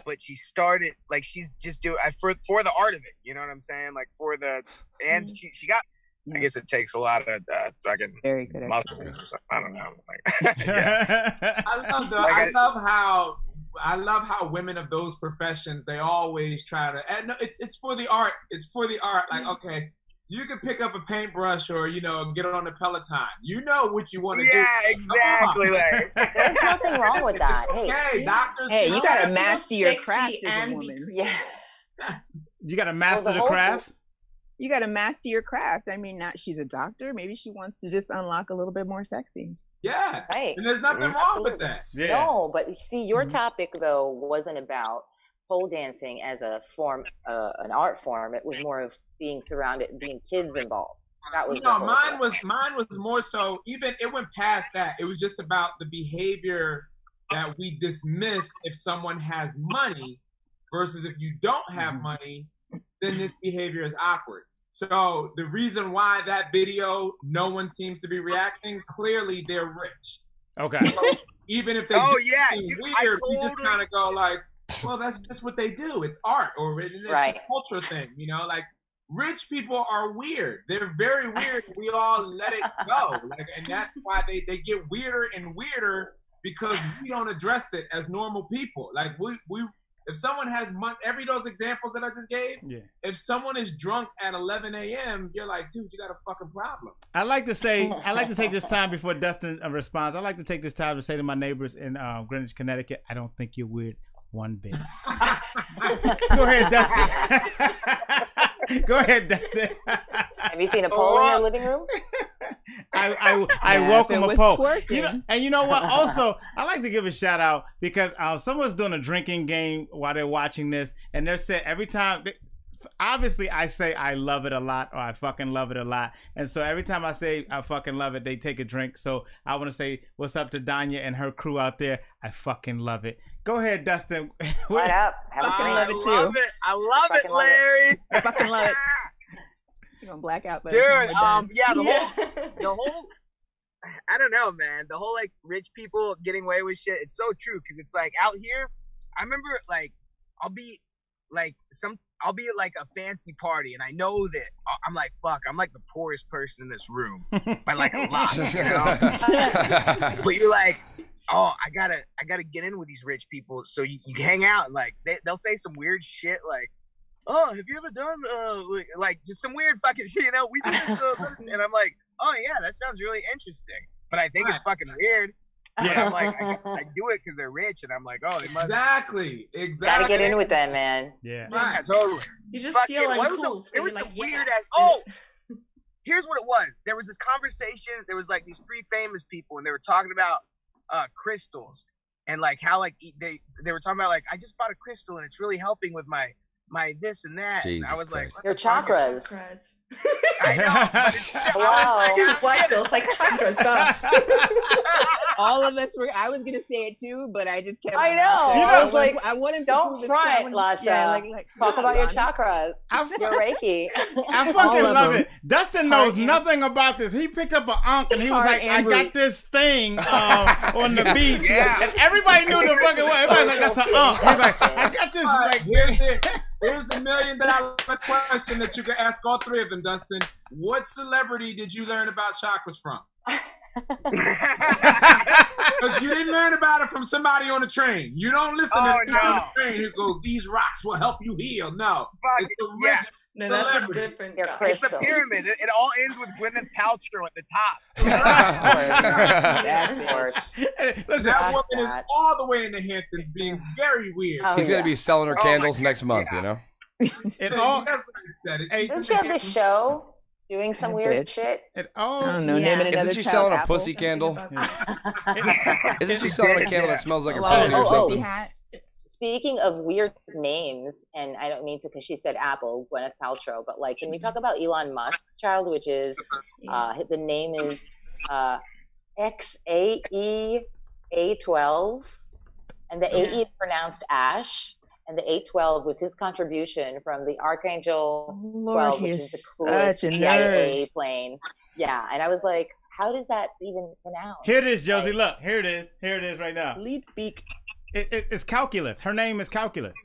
Speaker 11: but she started like she's just doing for the art of it. You know what I'm saying? Like for the and she got. I guess it takes a lot of fucking
Speaker 2: very good
Speaker 11: muscles or something. I don't know.
Speaker 15: I love how women of those professions, they always try to, and no, it's for the art. It's for the art. Like, okay, you can pick up a paintbrush or, get on the Peloton. You know what you want to do.
Speaker 11: Yeah, exactly.
Speaker 4: There's nothing wrong with that.
Speaker 15: Okay, doctors.
Speaker 2: Hey, you got to master your craft as a woman.
Speaker 4: Yeah.
Speaker 1: You got to master the craft?
Speaker 2: You got to master your craft. I mean, she's a doctor. Maybe she wants to just unlock a little bit more sexy.
Speaker 15: Yeah.
Speaker 4: Right.
Speaker 15: And there's nothing wrong with that.
Speaker 1: Yeah.
Speaker 4: No, but see, your topic, though, wasn't about pole dancing as a form, an art form. It was more of being kids involved. That was
Speaker 15: mine was more so, even it went past that. It was just about the behavior that we dismiss if someone has money versus if you don't have money, then this behavior is awkward. So the reason why that video, no one seems to be reacting, clearly they're rich.
Speaker 1: Okay.
Speaker 15: So even if they do something weird, we just kind of go like, well, that's just what they do. It's art or it's a culture thing, like rich people are weird. They're very weird. We all let it go. And that's why they get weirder and weirder because we don't address it as normal people. Like we if someone has money, every those examples that I just gave, if someone is drunk at 11 a.m., you're like, dude, you got a fucking problem.
Speaker 1: I like to take this time before Dustin responds. I like to take this time to say to my neighbors in Greenwich, Connecticut, I don't think you're weird one bit. Go ahead, Dustin. Go ahead, Dustin.
Speaker 4: Have you seen a pole in your living room?
Speaker 1: I welcome a poll. And you know what? Also, I like to give a shout out because someone's doing a drinking game while they're watching this, and they're saying every time. Obviously, I say I love it a lot or I fucking love it a lot, and so every time I say I fucking love it, they take a drink. So I want to say what's up to Danya and her crew out there. I fucking love it. Go ahead, Dustin.
Speaker 4: What up?
Speaker 2: Fucking love it too.
Speaker 11: I love it, Larry.
Speaker 2: I fucking love it. You're gonna black out,
Speaker 11: dude. The whole. I don't know, man. The whole like rich people getting away with shit. It's so true because it's like out here. I remember like I'll be at like a fancy party, and I know that I'm like, fuck, I'm like the poorest person in this room by like a lot, you know? But you're like, oh, I gotta get in with these rich people. So you hang out, and like they'll say some weird shit like, oh, have you ever done like just some weird fucking shit, you know? We do this, and I'm like, oh yeah, that sounds really interesting, but I think it's fucking weird. Yeah, I'm like, I do it because they're rich, and I'm like, oh, they must.
Speaker 15: Exactly.
Speaker 4: Gotta get in with them, man.
Speaker 1: Yeah.
Speaker 11: Yeah, totally.
Speaker 16: You just feel uncool.
Speaker 11: It was
Speaker 16: like,
Speaker 11: weird as. Oh, here's what it was. There was this conversation. There was like these 3 famous people, and they were talking about crystals, and like how like they were talking about like, I just bought a crystal, and it's really helping with my this and that.
Speaker 5: Jesus
Speaker 11: and I was
Speaker 5: Christ.
Speaker 11: like,
Speaker 4: Your chakras.
Speaker 11: I know. But it's
Speaker 4: Wow.
Speaker 16: Like chakras.
Speaker 2: All of us were. I was gonna say it too, but I just kept.
Speaker 4: I know.
Speaker 1: You know,
Speaker 4: I was like,
Speaker 2: I wanted to
Speaker 4: don't front, Lasha.
Speaker 2: Yeah,
Speaker 4: Talk about your chakras. Your Reiki.
Speaker 1: I fucking love it. Dustin knows nothing about this. He picked up an ankh and he was like, I got this thing on the beach.
Speaker 11: Yeah.
Speaker 1: And everybody knew the fucking way. Everybody's like, that's an ankh. He's like, I got this.
Speaker 15: All right,
Speaker 1: Like,
Speaker 15: here's the $1 million question that you can ask all 3 of them, Dustin. What celebrity did you learn about chakras from? Because you didn't learn about it from somebody on the train. You don't listen to the guy on the train who goes, these rocks will help you heal. No. It's the rich
Speaker 16: No, that's a different guy.
Speaker 11: It's a pyramid. It all ends with Gwyneth Paltrow at the top.
Speaker 15: Listen, that woman is all the way in the Hamptons being very weird.
Speaker 5: He's going to be selling her candles next month, you know?
Speaker 1: It all.
Speaker 4: Doesn't she have this show doing some weird shit?
Speaker 1: It all.
Speaker 2: I don't know. Name it another
Speaker 5: Isn't she
Speaker 2: child
Speaker 5: selling a
Speaker 2: apple.
Speaker 5: pussy candle? Isn't she selling a candle that smells like a pussy or something?
Speaker 4: Speaking of weird names, and I don't mean to, because she said Apple, Gwyneth Paltrow, but like, can we talk about Elon Musk's child, which is, the name is XAEA12, and the AE is pronounced Ash, and the A12 was his contribution from the Archangel 12, which is the coolest CIA plane. Yeah, and I was like, how does that even pronounce?
Speaker 1: Here it is, Josie. Look, here it is. Here it is right now.
Speaker 2: Lead speak.
Speaker 1: It's Calculus. Her name is Calculus.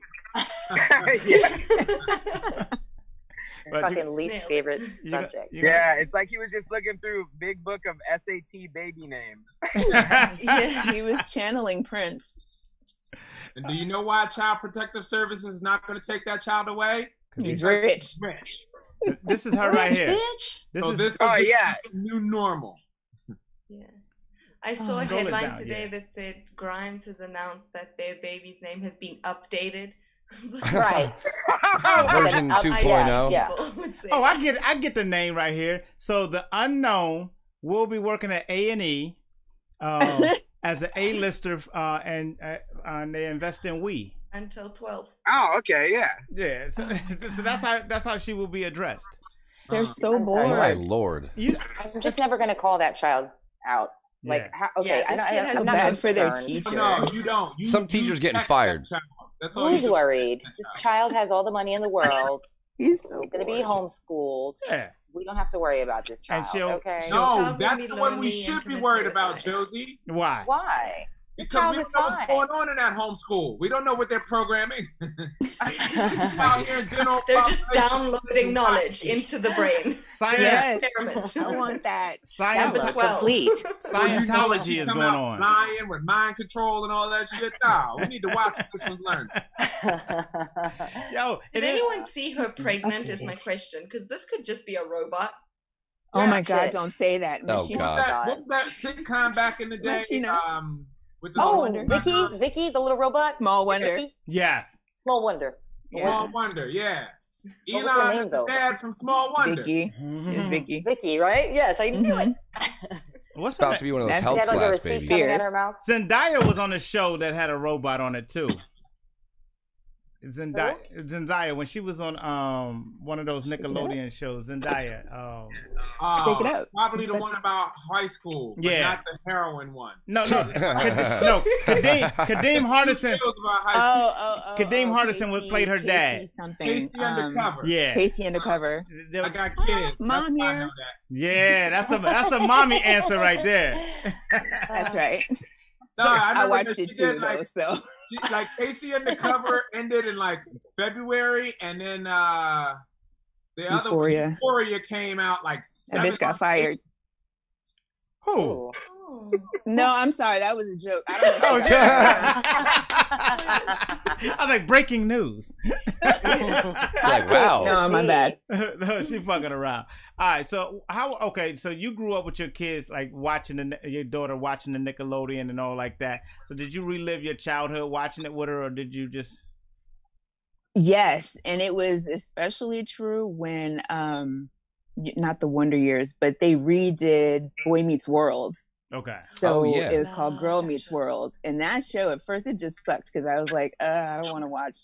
Speaker 4: Fucking least favorite subject.
Speaker 11: Yeah, it's like he was just looking through big book of SAT baby names.
Speaker 2: Yeah, he was channeling Prince.
Speaker 15: And do you know why Child Protective Services is not going to take that child away?
Speaker 2: He's rich.
Speaker 1: This is her right here.
Speaker 15: This is the new normal.
Speaker 16: Yeah. I saw a headline today that said Grimes has announced that their baby's name has been updated.
Speaker 4: Right.
Speaker 5: Version 2.0.
Speaker 4: Yeah.
Speaker 1: Oh, I get the name right here. So the Unknown will be working at A&E as an A-lister, and they invest in We
Speaker 16: until 12.
Speaker 11: Oh, okay, yeah.
Speaker 1: Yeah. So that's how she will be addressed.
Speaker 2: They're so bored.
Speaker 5: Oh my Lord.
Speaker 4: I'm just never going to call that child out. Like, I'm not
Speaker 2: bad for their
Speaker 4: concerned.
Speaker 2: teacher.
Speaker 15: No, you don't.
Speaker 5: Some teachers getting fired.
Speaker 4: Who's worried? This child has all the money in the world. He's going to be homeschooled.
Speaker 1: Yeah.
Speaker 4: We don't have to worry about this child. Okay.
Speaker 15: No, that's the one we should be worried about, Josie.
Speaker 1: Why?
Speaker 4: Why?
Speaker 15: Because we don't know what's going on in that homeschool. We don't know what they're programming.
Speaker 16: They're just downloading knowledge into the brain.
Speaker 2: Yes. I want that.
Speaker 1: Complete. Scientology is going on.
Speaker 15: Flying with mind control and all that shit. No, we need to watch this and learn.
Speaker 1: Yo,
Speaker 16: did anyone see her pregnant? Is my question, because this could just be a robot.
Speaker 2: Oh my God! Don't say that.
Speaker 5: Oh God!
Speaker 15: What was that sitcom back in the day?
Speaker 4: Vicky, the little robot.
Speaker 2: Small Wonder.
Speaker 1: Yes.
Speaker 4: Small Wonder.
Speaker 15: Small Wonder, yeah.
Speaker 4: What was her name,
Speaker 15: Elon,
Speaker 4: though?
Speaker 15: Dad from Small Wonder.
Speaker 2: Vicky. It's Vicky.
Speaker 4: Vicky, right? Yes, I knew it.
Speaker 5: What's about to be one of those health class babies.
Speaker 1: Zendaya was on a show that had a robot on it too. Zendaya, when she was on one of those Nickelodeon shows, Zendaya.
Speaker 2: Shake it up.
Speaker 15: Probably the one about high school, but not the heroin one.
Speaker 1: No. Kadeem Hardison. Kadeem Hardison played her dad.
Speaker 15: Casey Undercover.
Speaker 1: Yeah.
Speaker 2: Casey Undercover.
Speaker 15: I got kids.
Speaker 2: Mom here.
Speaker 1: Yeah, that's a mommy answer right there.
Speaker 2: That's right.
Speaker 15: No,
Speaker 2: I watched it too, though. So
Speaker 15: like Casey Undercover ended in like February, and then the other one, Euphoria came out like
Speaker 2: that bitch got fired.
Speaker 1: Who?
Speaker 2: No, I'm sorry. That was a joke. I don't know.
Speaker 1: I was like, breaking news.
Speaker 5: Like, wow.
Speaker 2: No, my bad.
Speaker 1: No, she fucking around. All right, so so you grew up with your kids, like watching your daughter watching the Nickelodeon and all like that. So did you relive your childhood watching it with her, or did you just?
Speaker 2: Yes, and it was especially true when, not the Wonder Years, but they redid Boy Meets World.
Speaker 1: Okay.
Speaker 2: So it was called Girl Meets World. And that show, at first, it just sucked because I was like, I don't want to watch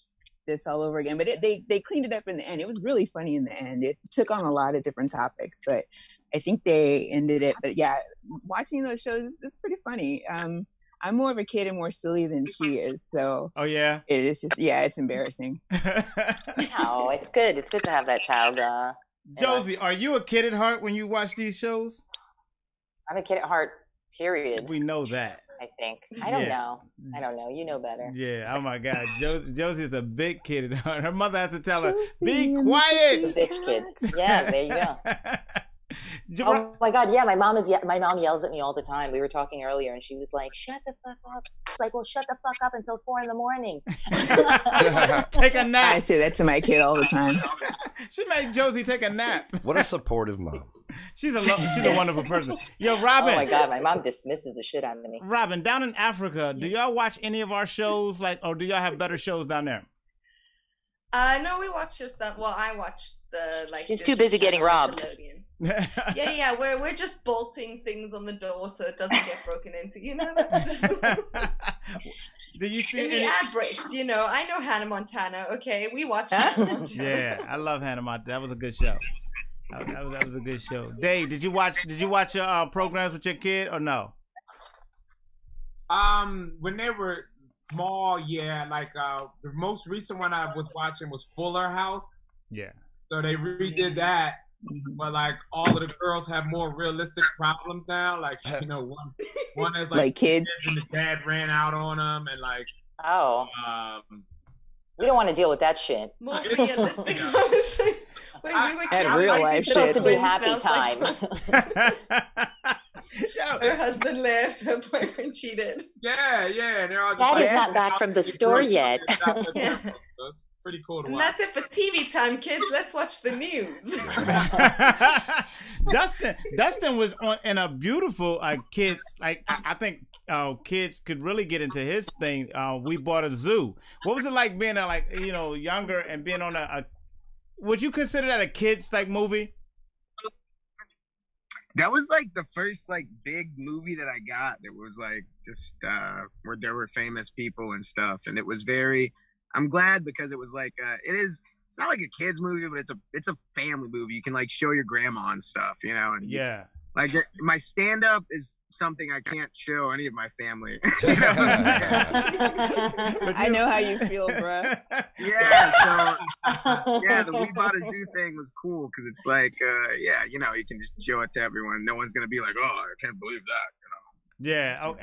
Speaker 2: this all over again. But they cleaned it up in the end. It was really funny in the end. It took on a lot of different topics, but I think they ended it. But yeah, watching those shows is pretty funny. I'm more of a kid and more silly than she is. So
Speaker 1: oh yeah,
Speaker 2: it's just it's embarrassing.
Speaker 4: No, it's good. It's good to have that child.
Speaker 1: Josie, are you a kid at heart when you watch these shows?
Speaker 4: I'm a kid at heart. Period.
Speaker 1: We know that.
Speaker 4: I think. I don't know. You know better.
Speaker 1: Yeah. Oh my God. Josie is a big kid at heart. Her mother has to tell her, "Be quiet."
Speaker 4: Bitch kid. Yeah. There you go. Oh my God. Yeah. My mom yells at me all the time. We were talking earlier, and she was like, "Shut the fuck up." It's like, well, shut the fuck up until 4 a.m.
Speaker 1: Take a nap.
Speaker 2: I say that to my kid all the time.
Speaker 1: She made Josie take a nap.
Speaker 5: What a supportive mom.
Speaker 1: She's a wonderful person. Yo, Robin.
Speaker 4: Oh my God, my mom dismisses the shit out of me.
Speaker 1: Robin, down in Africa, do y'all watch any of our shows, or do y'all have better shows down there?
Speaker 16: No, we watch your stuff. Well, I watched the
Speaker 4: He's too busy getting robbed.
Speaker 16: Yeah, we're just bolting things on the door so it doesn't get broken into.
Speaker 1: Do you see
Speaker 16: in the ad breaks? I know Hannah Montana. Okay, we watch Hannah Montana.
Speaker 1: Yeah, I love Hannah Montana. That was a good show. That was a good show. Dave, did you watch your programs with your kid or no?
Speaker 15: When they were small, yeah. Like the most recent one I was watching was Fuller House.
Speaker 1: Yeah.
Speaker 15: So they redid that, but like all of the girls have more realistic problems now. Like one is like
Speaker 2: kids,
Speaker 15: and the dad ran out on them, and like
Speaker 4: we don't want to deal with that shit.
Speaker 16: More realistic.
Speaker 2: And real life shit.
Speaker 4: Supposed to be happy time.
Speaker 16: Her husband left. Her boyfriend cheated.
Speaker 15: Yeah. They're all just
Speaker 4: Daddy's not back from the store yet.
Speaker 15: Yeah. So it's pretty cool to watch.
Speaker 16: And that's it for TV time, kids. Let's watch the news.
Speaker 1: Dustin was in a beautiful kids. Like I think kids could really get into his thing. We Bought a Zoo. What was it like being younger and being on a would you consider that a kids like movie?
Speaker 11: That was like the first like big movie that I got that was like just where there were famous people and stuff, and it was I'm glad because it was like it's not like a kids movie, but it's a family movie. You can like show your grandma and stuff, and
Speaker 1: yeah.
Speaker 11: Like my stand-up is something I can't show any of my family.
Speaker 2: I know how you feel, bro.
Speaker 11: Yeah, so the We Bought a Zoo thing was cool because it's like, you can just show it to everyone. No one's gonna be like, "Oh, I can't believe that,"
Speaker 1: Yeah. Oh,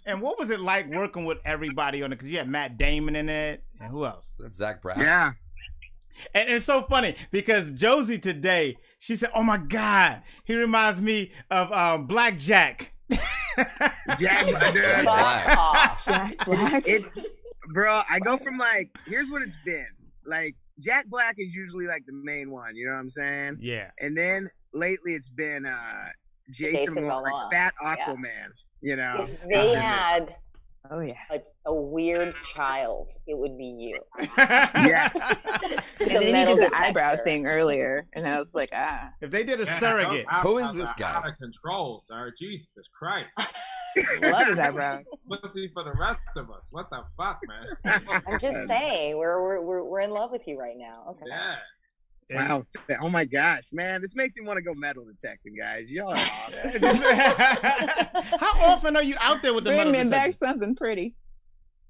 Speaker 1: and what was it like working with everybody on it? Because you had Matt Damon in it, and who else?
Speaker 5: That's Zach Braff.
Speaker 11: Yeah.
Speaker 1: And it's so funny because Josie today, she said, "Oh my God, he reminds me of Blackjack."
Speaker 11: Jack Black. It's bro. I go from like, here's what it's been. Like Jack Black is usually like the main one. You know what I'm saying?
Speaker 1: Yeah.
Speaker 11: And then lately it's been Jason Momoa, like Fat Aquaman.
Speaker 4: Yeah. If they had.
Speaker 2: Oh yeah,
Speaker 4: a weird child, it would be you.
Speaker 2: Yes. And then he did the eyebrow thing earlier, and I was like,
Speaker 1: If they did a surrogate,
Speaker 5: who is this guy?
Speaker 15: Out of control, sir. Jesus Christ.
Speaker 2: Love his eyebrow.
Speaker 15: Pussy for the rest of us. What the fuck, man?
Speaker 4: I'm just saying, we're in love with you right now. Okay.
Speaker 15: Yeah.
Speaker 11: Wow. Oh my gosh, man. This makes me want to go metal detecting, guys. Y'all are awesome.
Speaker 1: How often are you out there with the metal detecting?
Speaker 2: Bring back something pretty.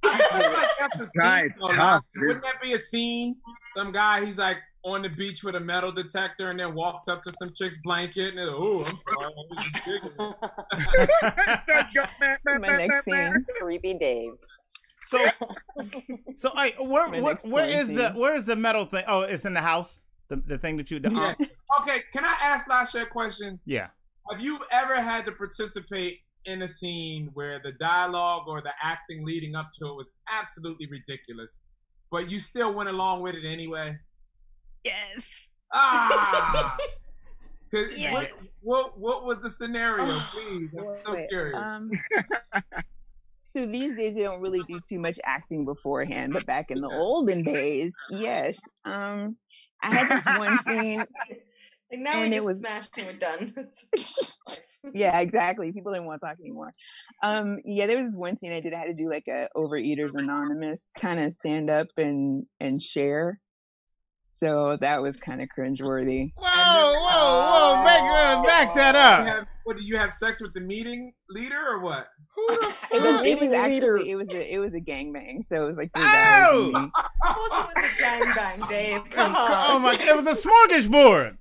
Speaker 11: It's tough.
Speaker 15: Wouldn't that be a scene? Some guy, he's like on the beach with a metal detector and then walks up to some chick's blanket and I'm sorry.
Speaker 2: My next scene.
Speaker 4: Creepy Dave.
Speaker 1: So where is the metal thing? Oh, it's in the house. The thing that you do.
Speaker 15: Yeah. Okay, can I ask Lasha a question?
Speaker 1: Yeah.
Speaker 15: Have you ever had to participate in a scene where the dialogue or the acting leading up to it was absolutely ridiculous, but you still went along with it anyway?
Speaker 2: Yes.
Speaker 15: Ah.
Speaker 2: Yes.
Speaker 15: What was the scenario, please? I'm so curious.
Speaker 2: So these days they don't really do too much acting beforehand, but back in the olden days, yes. I had this one scene,
Speaker 16: Like now
Speaker 2: and
Speaker 16: we
Speaker 2: it
Speaker 16: just
Speaker 2: was
Speaker 16: smashed and we're done.
Speaker 2: yeah, exactly. People didn't want to talk anymore. Yeah, there was this one scene I did. I had to do like a Overeaters Anonymous kind of stand up and share. So that was kind of cringeworthy.
Speaker 1: Whoa! Back that up.
Speaker 15: What do you have sex with the meeting leader or what?
Speaker 2: It was actually it was a gangbang. So it was like 3 guys.
Speaker 16: Of course it was a gangbang, Dave. Come on.
Speaker 1: Oh my! It was a smorgasbord.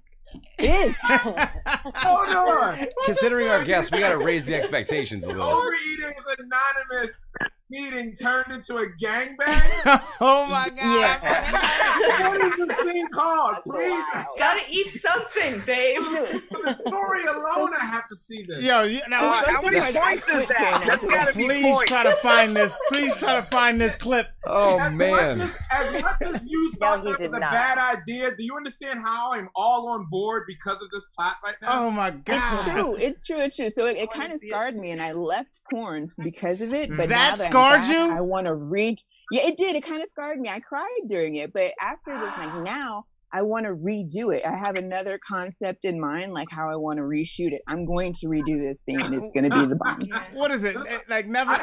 Speaker 2: It is.
Speaker 15: Hold on.
Speaker 5: Considering our guests, we got to raise the expectations a little.
Speaker 15: Overeaters Anonymous meeting turned into a gangbang?
Speaker 1: Oh my God.
Speaker 15: Yeah. What is the scene called? Please.
Speaker 16: Gotta eat something, Dave.
Speaker 15: For the story alone, I have to see this.
Speaker 1: Yo, now
Speaker 11: How many points is that? That's gotta be
Speaker 1: please
Speaker 11: points.
Speaker 1: try to find this. Please try to find this clip.
Speaker 5: Oh
Speaker 15: As
Speaker 5: man.
Speaker 15: much as you thought that was a bad idea, do you understand how I'm all on board because of this plot right now?
Speaker 1: Oh my God.
Speaker 2: It's true. So it kind of scarred me, and I left porn because of it. But
Speaker 1: That
Speaker 2: now that
Speaker 1: scarred
Speaker 2: I'm back,
Speaker 1: you?
Speaker 2: I want to read. Yeah, it did. It kind of scarred me. I cried during it, but after this, like now, I want to redo it. I have another concept in mind, like how I want to reshoot it. I'm going to redo this scene. It's going to be the bomb.
Speaker 1: What is it? Like never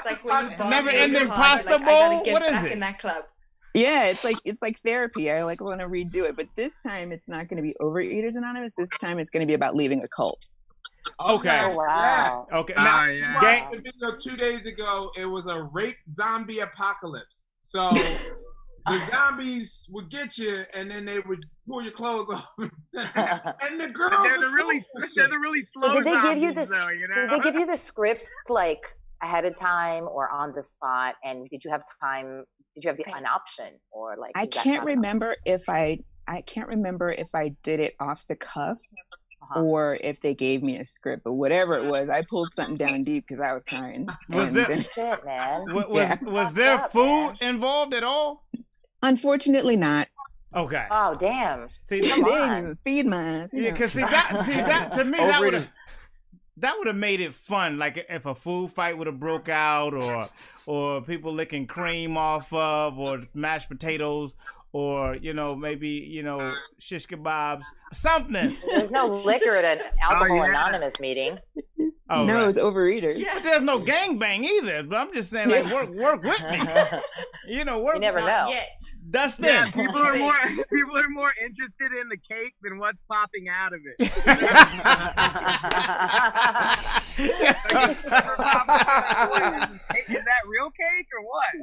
Speaker 16: Never
Speaker 1: ending pasta bowl? What is it?
Speaker 16: In that club.
Speaker 2: Yeah, it's like therapy. I want to redo it, but this time it's not going to be Overeaters Anonymous. This time it's going to be about leaving a cult.
Speaker 1: Okay.
Speaker 16: Oh, wow.
Speaker 1: Okay.
Speaker 15: Now,
Speaker 1: Now,
Speaker 15: gang- the video 2 days ago, it was a rape zombie apocalypse. So the zombies would get you, and then they would pull your clothes off. And the girls
Speaker 11: They're the really slow
Speaker 4: Did they give
Speaker 11: zombies,
Speaker 4: you this?
Speaker 11: though, you know?
Speaker 4: Did they give you the script like ahead of time or on the spot? And did you have time? Did you have an option or like?
Speaker 2: I can't remember if I did it off the cuff or if they gave me a script, but whatever it was, I pulled something down deep because I was crying.
Speaker 1: Was there
Speaker 4: shit, man?
Speaker 1: Was there food involved at all?
Speaker 2: Unfortunately, not.
Speaker 1: Okay.
Speaker 4: Oh damn!
Speaker 1: See,
Speaker 2: they didn't even feed mine.
Speaker 1: Yeah, because see that to me that would have made it fun. Like if a food fight would have broke out, or people licking cream off of, or mashed potatoes, or maybe shish kebabs, something.
Speaker 4: There's no liquor at an alcohol anonymous meeting.
Speaker 2: Oh, no, right. It's Overeaters.
Speaker 1: Yeah. But there's no gangbang either. But I'm just saying, like, work with me. Work.
Speaker 4: You never know.
Speaker 1: Dustin.
Speaker 11: Yeah, people are more interested in the cake than what's popping out of it. Is that real cake or what?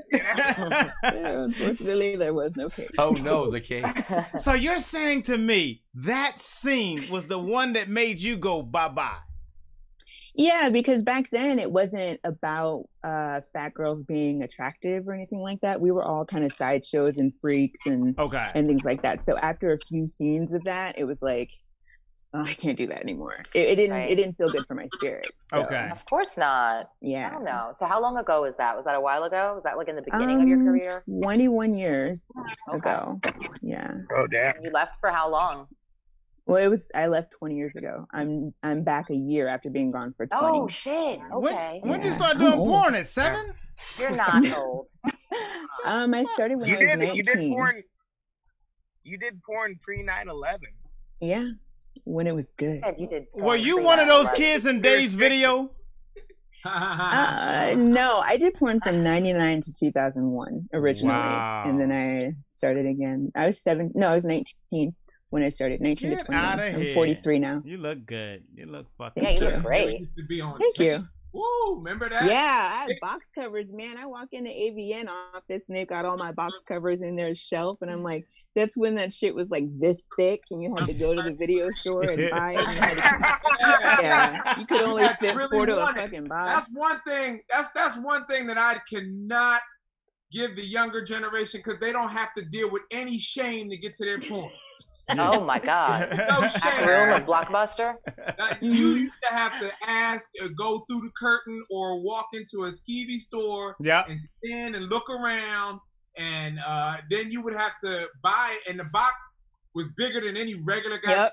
Speaker 2: Yeah, unfortunately, there was no cake.
Speaker 5: Oh no, the cake.
Speaker 1: So you're saying to me that scene was the one that made you go bye-bye?
Speaker 2: Yeah, because back then it wasn't about fat girls being attractive or anything like that. We were all kind of sideshows and freaks and things like that. So after a few scenes of that, it was like, oh, I can't do that anymore. It didn't feel good for my spirit. So.
Speaker 1: Okay.
Speaker 4: Of course not.
Speaker 2: Yeah.
Speaker 4: I don't know. So how long ago was that? Was that a while ago? Was that like in the beginning of your career?
Speaker 2: 21 years ago. Yeah.
Speaker 11: Oh damn.
Speaker 4: You left for how long?
Speaker 2: Well, I left 20 years ago. I'm back a year after being gone for 20.
Speaker 4: Oh shit! Okay.
Speaker 1: When did you start doing porn? At 7?
Speaker 4: You're not old.
Speaker 2: I started when I was 19.
Speaker 11: You did porn pre 9/11.
Speaker 2: Yeah, when it was good.
Speaker 4: You did.
Speaker 1: Were you one of those kids in Dave's video?
Speaker 2: No, I did porn from 99 to 2001 originally, and then I started again. I was 19. When I started, 19 to 20. I'm 43 now.
Speaker 1: You look good. You look fucking
Speaker 4: good. Yeah, you look great.
Speaker 2: Thank you.
Speaker 15: Woo, remember that?
Speaker 2: Yeah, I had box covers, man. I walk in the AVN office and they've got all my box covers in their shelf. And I'm like, that's when that shit was like this thick and you had to go to the video store and buy it. And you could only fit 4 to a fucking box.
Speaker 15: That's one thing. That's one thing that I cannot give the younger generation because they don't have to deal with any shame to get to their porn.
Speaker 4: Oh my God!
Speaker 15: No shame.
Speaker 4: Room of Blockbuster.
Speaker 15: You used to have to ask or go through the curtain or walk into a skeevy store and stand and look around, and then you would have to buy it, and the box was bigger than any regular guy.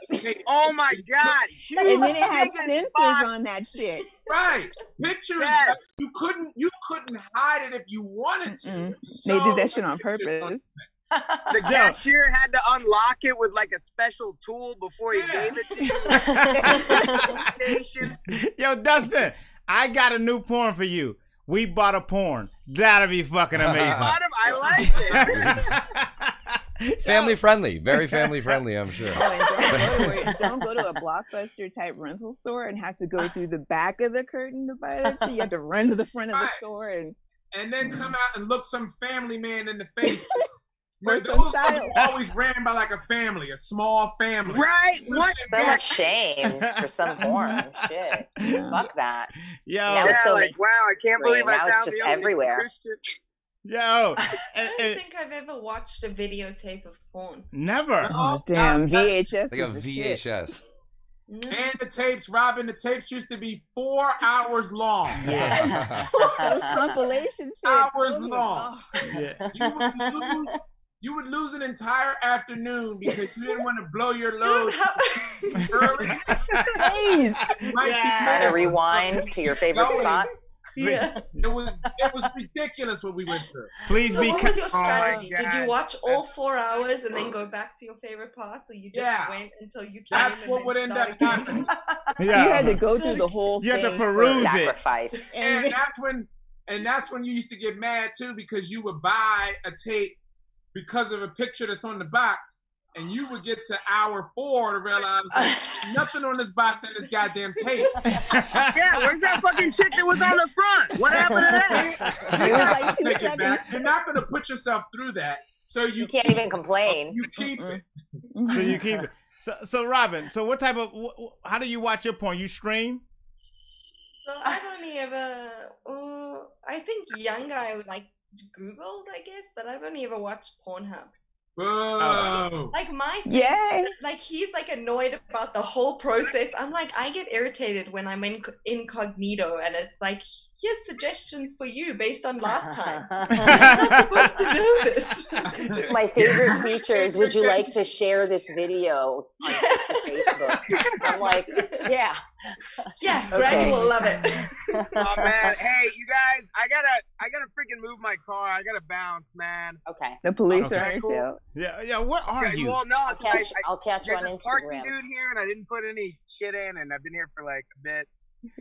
Speaker 11: Oh my God!
Speaker 2: And then it had sensors on that shit.
Speaker 15: Right, pictures. You couldn't hide it if you wanted to.
Speaker 2: They did that shit on purpose.
Speaker 11: The cashier had to unlock it with like a special tool before he gave it to you.
Speaker 1: Yo, Dustin, I got a new porn for you. We bought a porn. That'll be fucking amazing.
Speaker 11: I like it.
Speaker 5: Family friendly, very family friendly, I'm sure.
Speaker 2: Don't go to a Blockbuster type rental store and have to go through the back of the curtain to buy that shit. You have to run to the front of the store and
Speaker 15: then come out and look some family man in the face.
Speaker 2: Or
Speaker 15: those
Speaker 2: some child.
Speaker 15: always ran by like a family, a small family.
Speaker 11: Right? What?
Speaker 4: So much shame for some porn. Shit. Fuck that.
Speaker 1: Yo.
Speaker 4: Now it's so
Speaker 11: like, wow, I can't believe I
Speaker 4: now
Speaker 11: found
Speaker 4: it's just
Speaker 11: the only
Speaker 4: everywhere.
Speaker 11: Christian.
Speaker 1: Yo.
Speaker 16: I don't think I've ever watched a videotape of porn.
Speaker 1: Never.
Speaker 2: Oh, damn. VHS.
Speaker 5: Like a
Speaker 2: was the shit.
Speaker 5: VHS.
Speaker 15: And the tapes, Robin, the tapes used to be 4 hours long.
Speaker 2: Yeah. Those compilation shit.
Speaker 15: Hours long.
Speaker 1: Yeah.
Speaker 15: You would lose an entire afternoon because you didn't want to blow your load early.
Speaker 2: Jeez.
Speaker 4: Trying to rewind to your favorite spot.
Speaker 16: Yeah.
Speaker 15: It was ridiculous what we went through.
Speaker 1: Please
Speaker 16: So
Speaker 1: be.
Speaker 16: what was your strategy?
Speaker 11: Oh
Speaker 16: Did you watch all 4 hours and then go back to your favorite parts, or you just went until you came?
Speaker 15: That's
Speaker 16: and
Speaker 15: what
Speaker 16: then
Speaker 15: would end up
Speaker 16: started
Speaker 15: happening.
Speaker 2: You had to go through the whole
Speaker 1: You
Speaker 2: thing.
Speaker 1: have to peruse it.
Speaker 4: Sacrifice.
Speaker 15: And that's when you used to get mad too, because you would buy a tape because of a picture that's on the box, and you would get to hour 4 to realize like, nothing on this box and this goddamn tape.
Speaker 11: Yeah, where's that fucking chick that was on the front? What happened to that?
Speaker 2: It was like 2
Speaker 15: Take it
Speaker 2: seconds.
Speaker 15: back. You're not going to put yourself through that, so
Speaker 4: You can't even complain.
Speaker 15: You keep it.
Speaker 1: So you keep it. So Robin, so what type of? How do you watch your porn? You stream?
Speaker 16: So I've only ever, I think younger I would like Googled, I guess, but I've only ever watched Pornhub.
Speaker 15: Whoa.
Speaker 16: Like my
Speaker 2: Yay.
Speaker 16: like he's like annoyed about the whole process. I'm like, I get irritated when I'm incognito and it's like, here's suggestions for you based on last time. I'm not supposed to know this.
Speaker 4: My favorite features, would you like to share this video on Facebook? I'm like, yeah.
Speaker 16: Yeah, Greg will love it.
Speaker 11: Oh man, hey, you guys, I gotta freaking move my car. I gotta bounce, man.
Speaker 4: Okay.
Speaker 2: The police are on your
Speaker 11: cool.
Speaker 2: tail.
Speaker 1: Yeah. Where are you?
Speaker 11: Well, no,
Speaker 4: I'll catch you on
Speaker 11: there's a parking
Speaker 4: Instagram.
Speaker 11: dude here, and I didn't put any shit in, and I've been here for like a bit.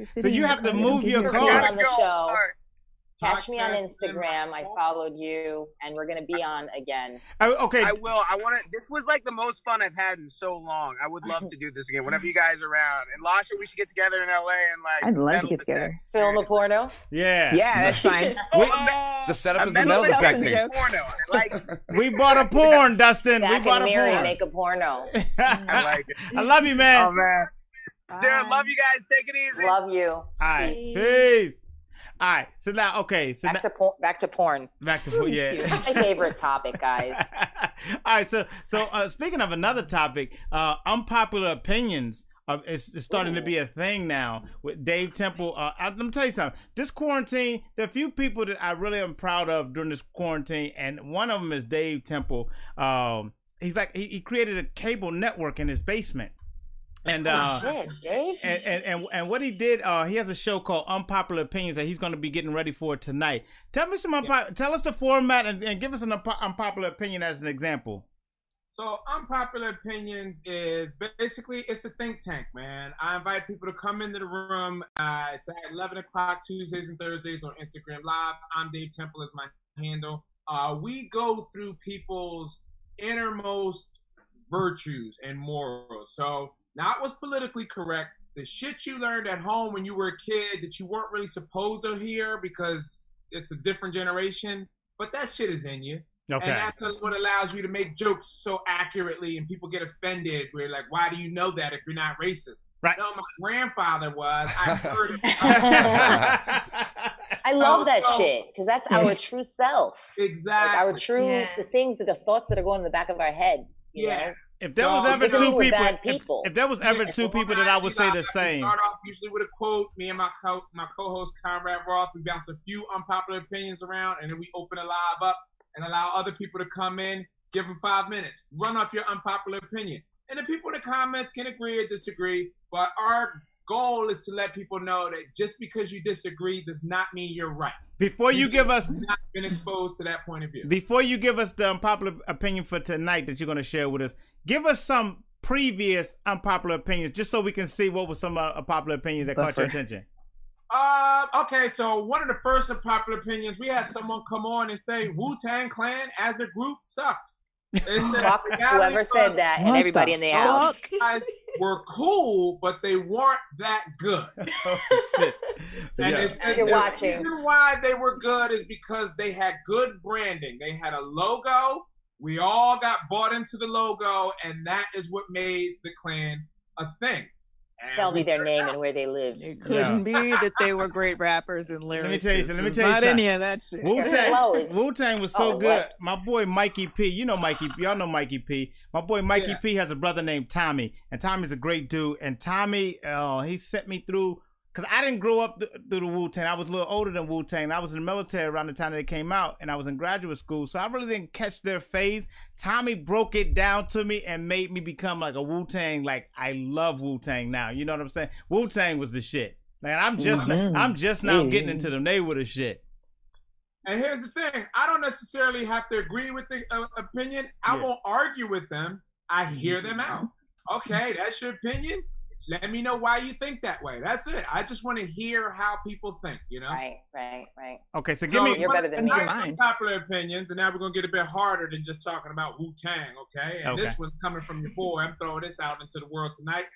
Speaker 1: So you have to move your
Speaker 4: Being
Speaker 1: car.
Speaker 4: on the show.
Speaker 11: Sorry.
Speaker 4: Catch me on Instagram. I followed you, and we're gonna be on again.
Speaker 1: Okay.
Speaker 11: I will. I want to. This was like the most fun I've had in so long. I would love to do this again whenever you guys are around. And Lasha, we should get together in LA and like.
Speaker 2: I'd love to
Speaker 11: metal
Speaker 2: get together.
Speaker 11: detect.
Speaker 4: Film a porno.
Speaker 1: Yeah.
Speaker 2: Yeah, that's fine.
Speaker 5: The setup
Speaker 11: A
Speaker 5: is the metal
Speaker 11: metal
Speaker 5: detecting.
Speaker 11: detecting porno. I like it.
Speaker 1: We bought a porn, Dustin.
Speaker 4: Zach
Speaker 1: we bought
Speaker 4: and
Speaker 1: a
Speaker 4: Mary
Speaker 1: porn.
Speaker 4: make a porno.
Speaker 11: I like it.
Speaker 1: I love you, man.
Speaker 11: Oh man. Dude, love you guys. Take it easy.
Speaker 4: Love you.
Speaker 1: All right. Peace. All right. So now, okay. So
Speaker 4: back to porn.
Speaker 1: Back to porn. Yeah.
Speaker 4: My favorite topic, guys.
Speaker 1: All right. So speaking of another topic, unpopular opinions. It's starting to be a thing now with Dave Temple. Let me tell you something. This quarantine, there are a few people that I really am proud of during this quarantine, and one of them is Dave Temple. He's like he created a cable network in his basement. And
Speaker 4: shit, Dave.
Speaker 1: And what he did, he has a show called Unpopular Opinions that he's going to be getting ready for tonight. Tell me tell us the format and give us an unpopular opinion as an example.
Speaker 15: So Unpopular Opinions is basically, it's a think tank, man. I invite people to come into the room. It's at 11 o'clock Tuesdays and Thursdays on Instagram Live. I'm Dave Temple is my handle. We go through people's innermost virtues and morals. So not what's politically correct, the shit you learned at home when you were a kid that you weren't really supposed to hear because it's a different generation, but that shit is in you. Okay. And that's what allows you to make jokes so accurately and people get offended. We're like, why do you know that if you're not racist?
Speaker 1: Right.
Speaker 15: No, my grandfather was. I heard it.
Speaker 4: I love that shit because that's our true self.
Speaker 15: Exactly.
Speaker 4: Like our true, the things, the thoughts that are going in the back of our head. You know?
Speaker 1: If there was ever two people, if there was ever two people that I would say the same.
Speaker 15: Start off usually with a quote. Me and my co-host Conrad Roth, we bounce a few unpopular opinions around, and then we open a live up and allow other people to come in. Give them 5 minutes. Run off your unpopular opinion, and the people in the comments can agree or disagree. But our goal is to let people know that just because you disagree does not mean you're right.
Speaker 1: Before you give us,
Speaker 15: not been exposed to that point of view.
Speaker 1: Before you give us the unpopular opinion for tonight that you're going to share with us, give us some previous unpopular opinions, just so we can see what was some unpopular opinions that caught your attention.
Speaker 15: Okay, so one of the first unpopular opinions, we had someone come on and say Wu-Tang Clan as a group sucked. They said,
Speaker 4: whoever said that and everybody in the house.
Speaker 15: Guys were cool, but they weren't that good. And they said the reason why they were good is because they had good branding. They had a logo. We all got bought into the logo, and that is what made the Clan a thing.
Speaker 4: Tell me their name and where they live.
Speaker 2: It couldn't be that they were great rappers and lyricists.
Speaker 1: Let me tell you something.
Speaker 2: Not any of that shit.
Speaker 1: Wu-Tang was so good. My boy Mikey P, you know Mikey P. Y'all know Mikey P. My boy Mikey P has a brother named Tommy, and Tommy's a great dude. And Tommy, he sent me through, because I didn't grow up through the Wu-Tang. I was a little older than Wu-Tang. I was in the military around the time that it came out, and I was in graduate school, so I really didn't catch their phase. Tommy broke it down to me and made me become like a Wu-Tang. Like, I love Wu-Tang now. You know what I'm saying? Wu-Tang was the shit. Like, I'm just now getting into them. They were the shit.
Speaker 15: And here's the thing. I don't necessarily have to agree with the opinion. I won't argue with them. I hear them out. Okay, that's your opinion. Let me know why you think that way. That's it. I just want to hear how people think, you know?
Speaker 4: Right.
Speaker 1: Okay, so give me...
Speaker 4: You're better than me.
Speaker 15: Popular opinions, and now we're going to get a bit harder than just talking about Wu-Tang, okay? And this one's coming from your boy. I'm throwing this out into the world tonight.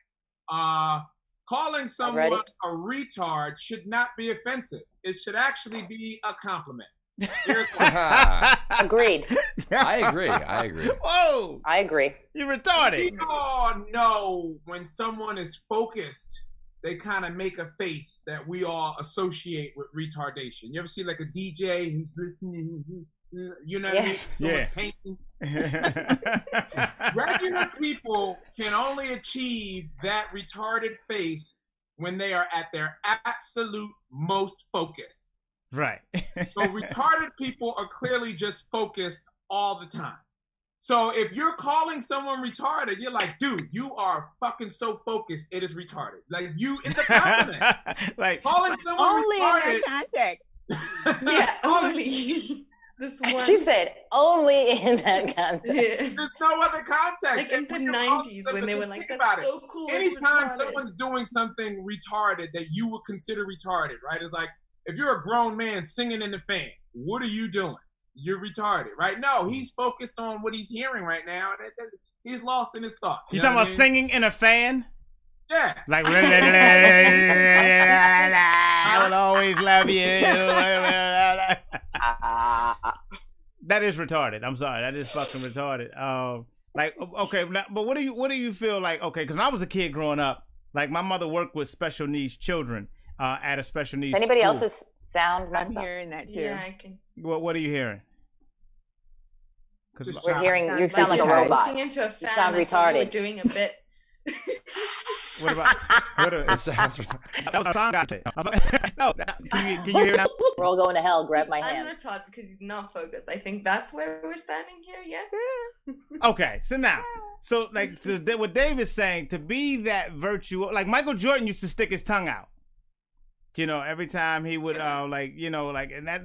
Speaker 15: Calling someone a retard should not be offensive. It should actually be a compliment.
Speaker 4: Agreed.
Speaker 5: I agree.
Speaker 1: Whoa!
Speaker 4: I agree.
Speaker 1: You're retarded.
Speaker 15: We all know when someone is focused, they kind of make a face that we all associate with retardation. You ever see like a DJ who's listening? You know what I mean? Painting. Regular people can only achieve that retarded face when they are at their absolute most focused.
Speaker 1: Right.
Speaker 15: So retarded people are clearly just focused all the time. So if you're calling someone retarded, you're like, dude, you are fucking so focused, it is retarded. Like it's a compliment.
Speaker 1: Like
Speaker 15: calling someone
Speaker 2: only
Speaker 15: retarded,
Speaker 2: in that context.
Speaker 16: Yeah, only. This one.
Speaker 4: She said only in that context.
Speaker 15: There's no other context.
Speaker 16: Like in the 90s when they were like, that's so cool.
Speaker 15: Anytime someone's doing something retarded that you would consider retarded, right? It's like, if you're a grown man singing in the fan, what are you doing? You're retarded, right? No, he's focused on what he's hearing right now. He's lost in his thoughts.
Speaker 1: You talking about singing in a fan?
Speaker 15: Yeah.
Speaker 1: Like, I will always love you. That is retarded. I'm sorry. That is fucking retarded. Like, okay, but what do you feel like? Okay, because when I was a kid growing up, like my mother worked with special needs children. At a special needs
Speaker 4: Anybody
Speaker 1: school.
Speaker 4: else's sound?
Speaker 2: I'm hearing that too.
Speaker 16: Yeah, I can.
Speaker 1: What are you hearing?
Speaker 4: We're hearing you sound like a robot.
Speaker 16: Into a fan,
Speaker 4: you sound retarded.
Speaker 16: We're doing a bit.
Speaker 1: What about? It sounds retarded. That was a song I did. No, can you hear now?
Speaker 4: We're all going to hell. Grab my hand.
Speaker 16: I'm retarded because he's not focused. I think that's where we're standing here. Yeah.
Speaker 1: Okay, so now, what Dave is saying, to be that virtual, like Michael Jordan used to stick his tongue out. You know, every time he would, and that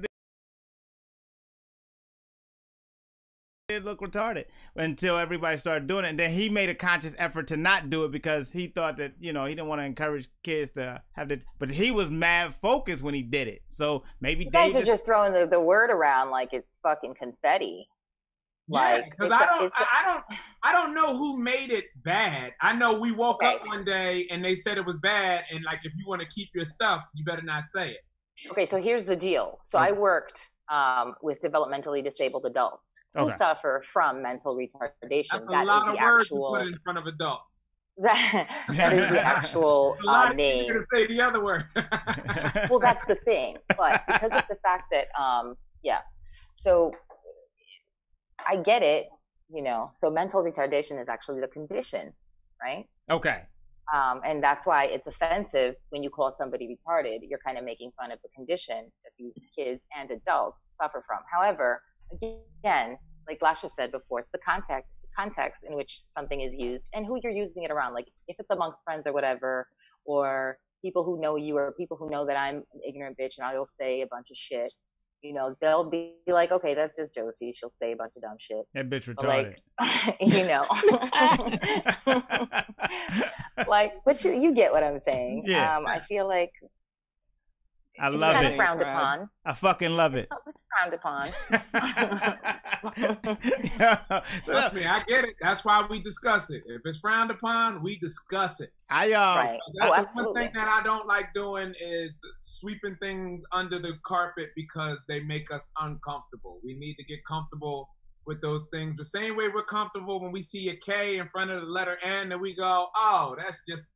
Speaker 1: did look retarded until everybody started doing it. And then he made a conscious effort to not do it because he thought that, he didn't want to encourage kids to have it. But he was mad focused when he did it. So maybe
Speaker 4: you guys are just throwing the word around like it's fucking confetti.
Speaker 15: Yeah, because I don't know who made it bad. I know we woke up one day and they said it was bad, and like if you want to keep your stuff, you better not say it.
Speaker 4: Okay, so here's the deal. So I worked with developmentally disabled adults who suffer from mental retardation.
Speaker 15: That's a lot of words to put in front of adults.
Speaker 4: That is the actual
Speaker 15: It's a lot
Speaker 4: name.
Speaker 15: easier to say the other word.
Speaker 4: Well, that's the thing. But because of the fact that, so I get it, so mental retardation is actually the condition, right?
Speaker 1: Okay.
Speaker 4: And that's why it's offensive when you call somebody retarded. You're kind of making fun of the condition that these kids and adults suffer from. However, again, like Lasha said before, it's the context in which something is used and who you're using it around. Like if it's amongst friends or whatever, or people who know you, or people who know that I'm an ignorant bitch and I'll say a bunch of shit, they'll be like, okay, that's just Josie. She'll say a bunch of dumb shit.
Speaker 1: That bitch
Speaker 4: retarded.
Speaker 1: Like,
Speaker 4: but you get what I'm saying.
Speaker 1: Yeah.
Speaker 4: I feel like
Speaker 1: I love
Speaker 4: kind
Speaker 1: it.
Speaker 4: of frowned upon.
Speaker 1: I fucking love it.
Speaker 4: It's frowned upon.
Speaker 15: Trust me, I get it. That's why we discuss it. If it's frowned upon, we discuss it.
Speaker 4: Right.
Speaker 15: That's the one thing that I don't like doing is sweeping things under the carpet because they make us uncomfortable. We need to get comfortable with those things. The same way we're comfortable when we see a K in front of the letter N and we go, oh, that's just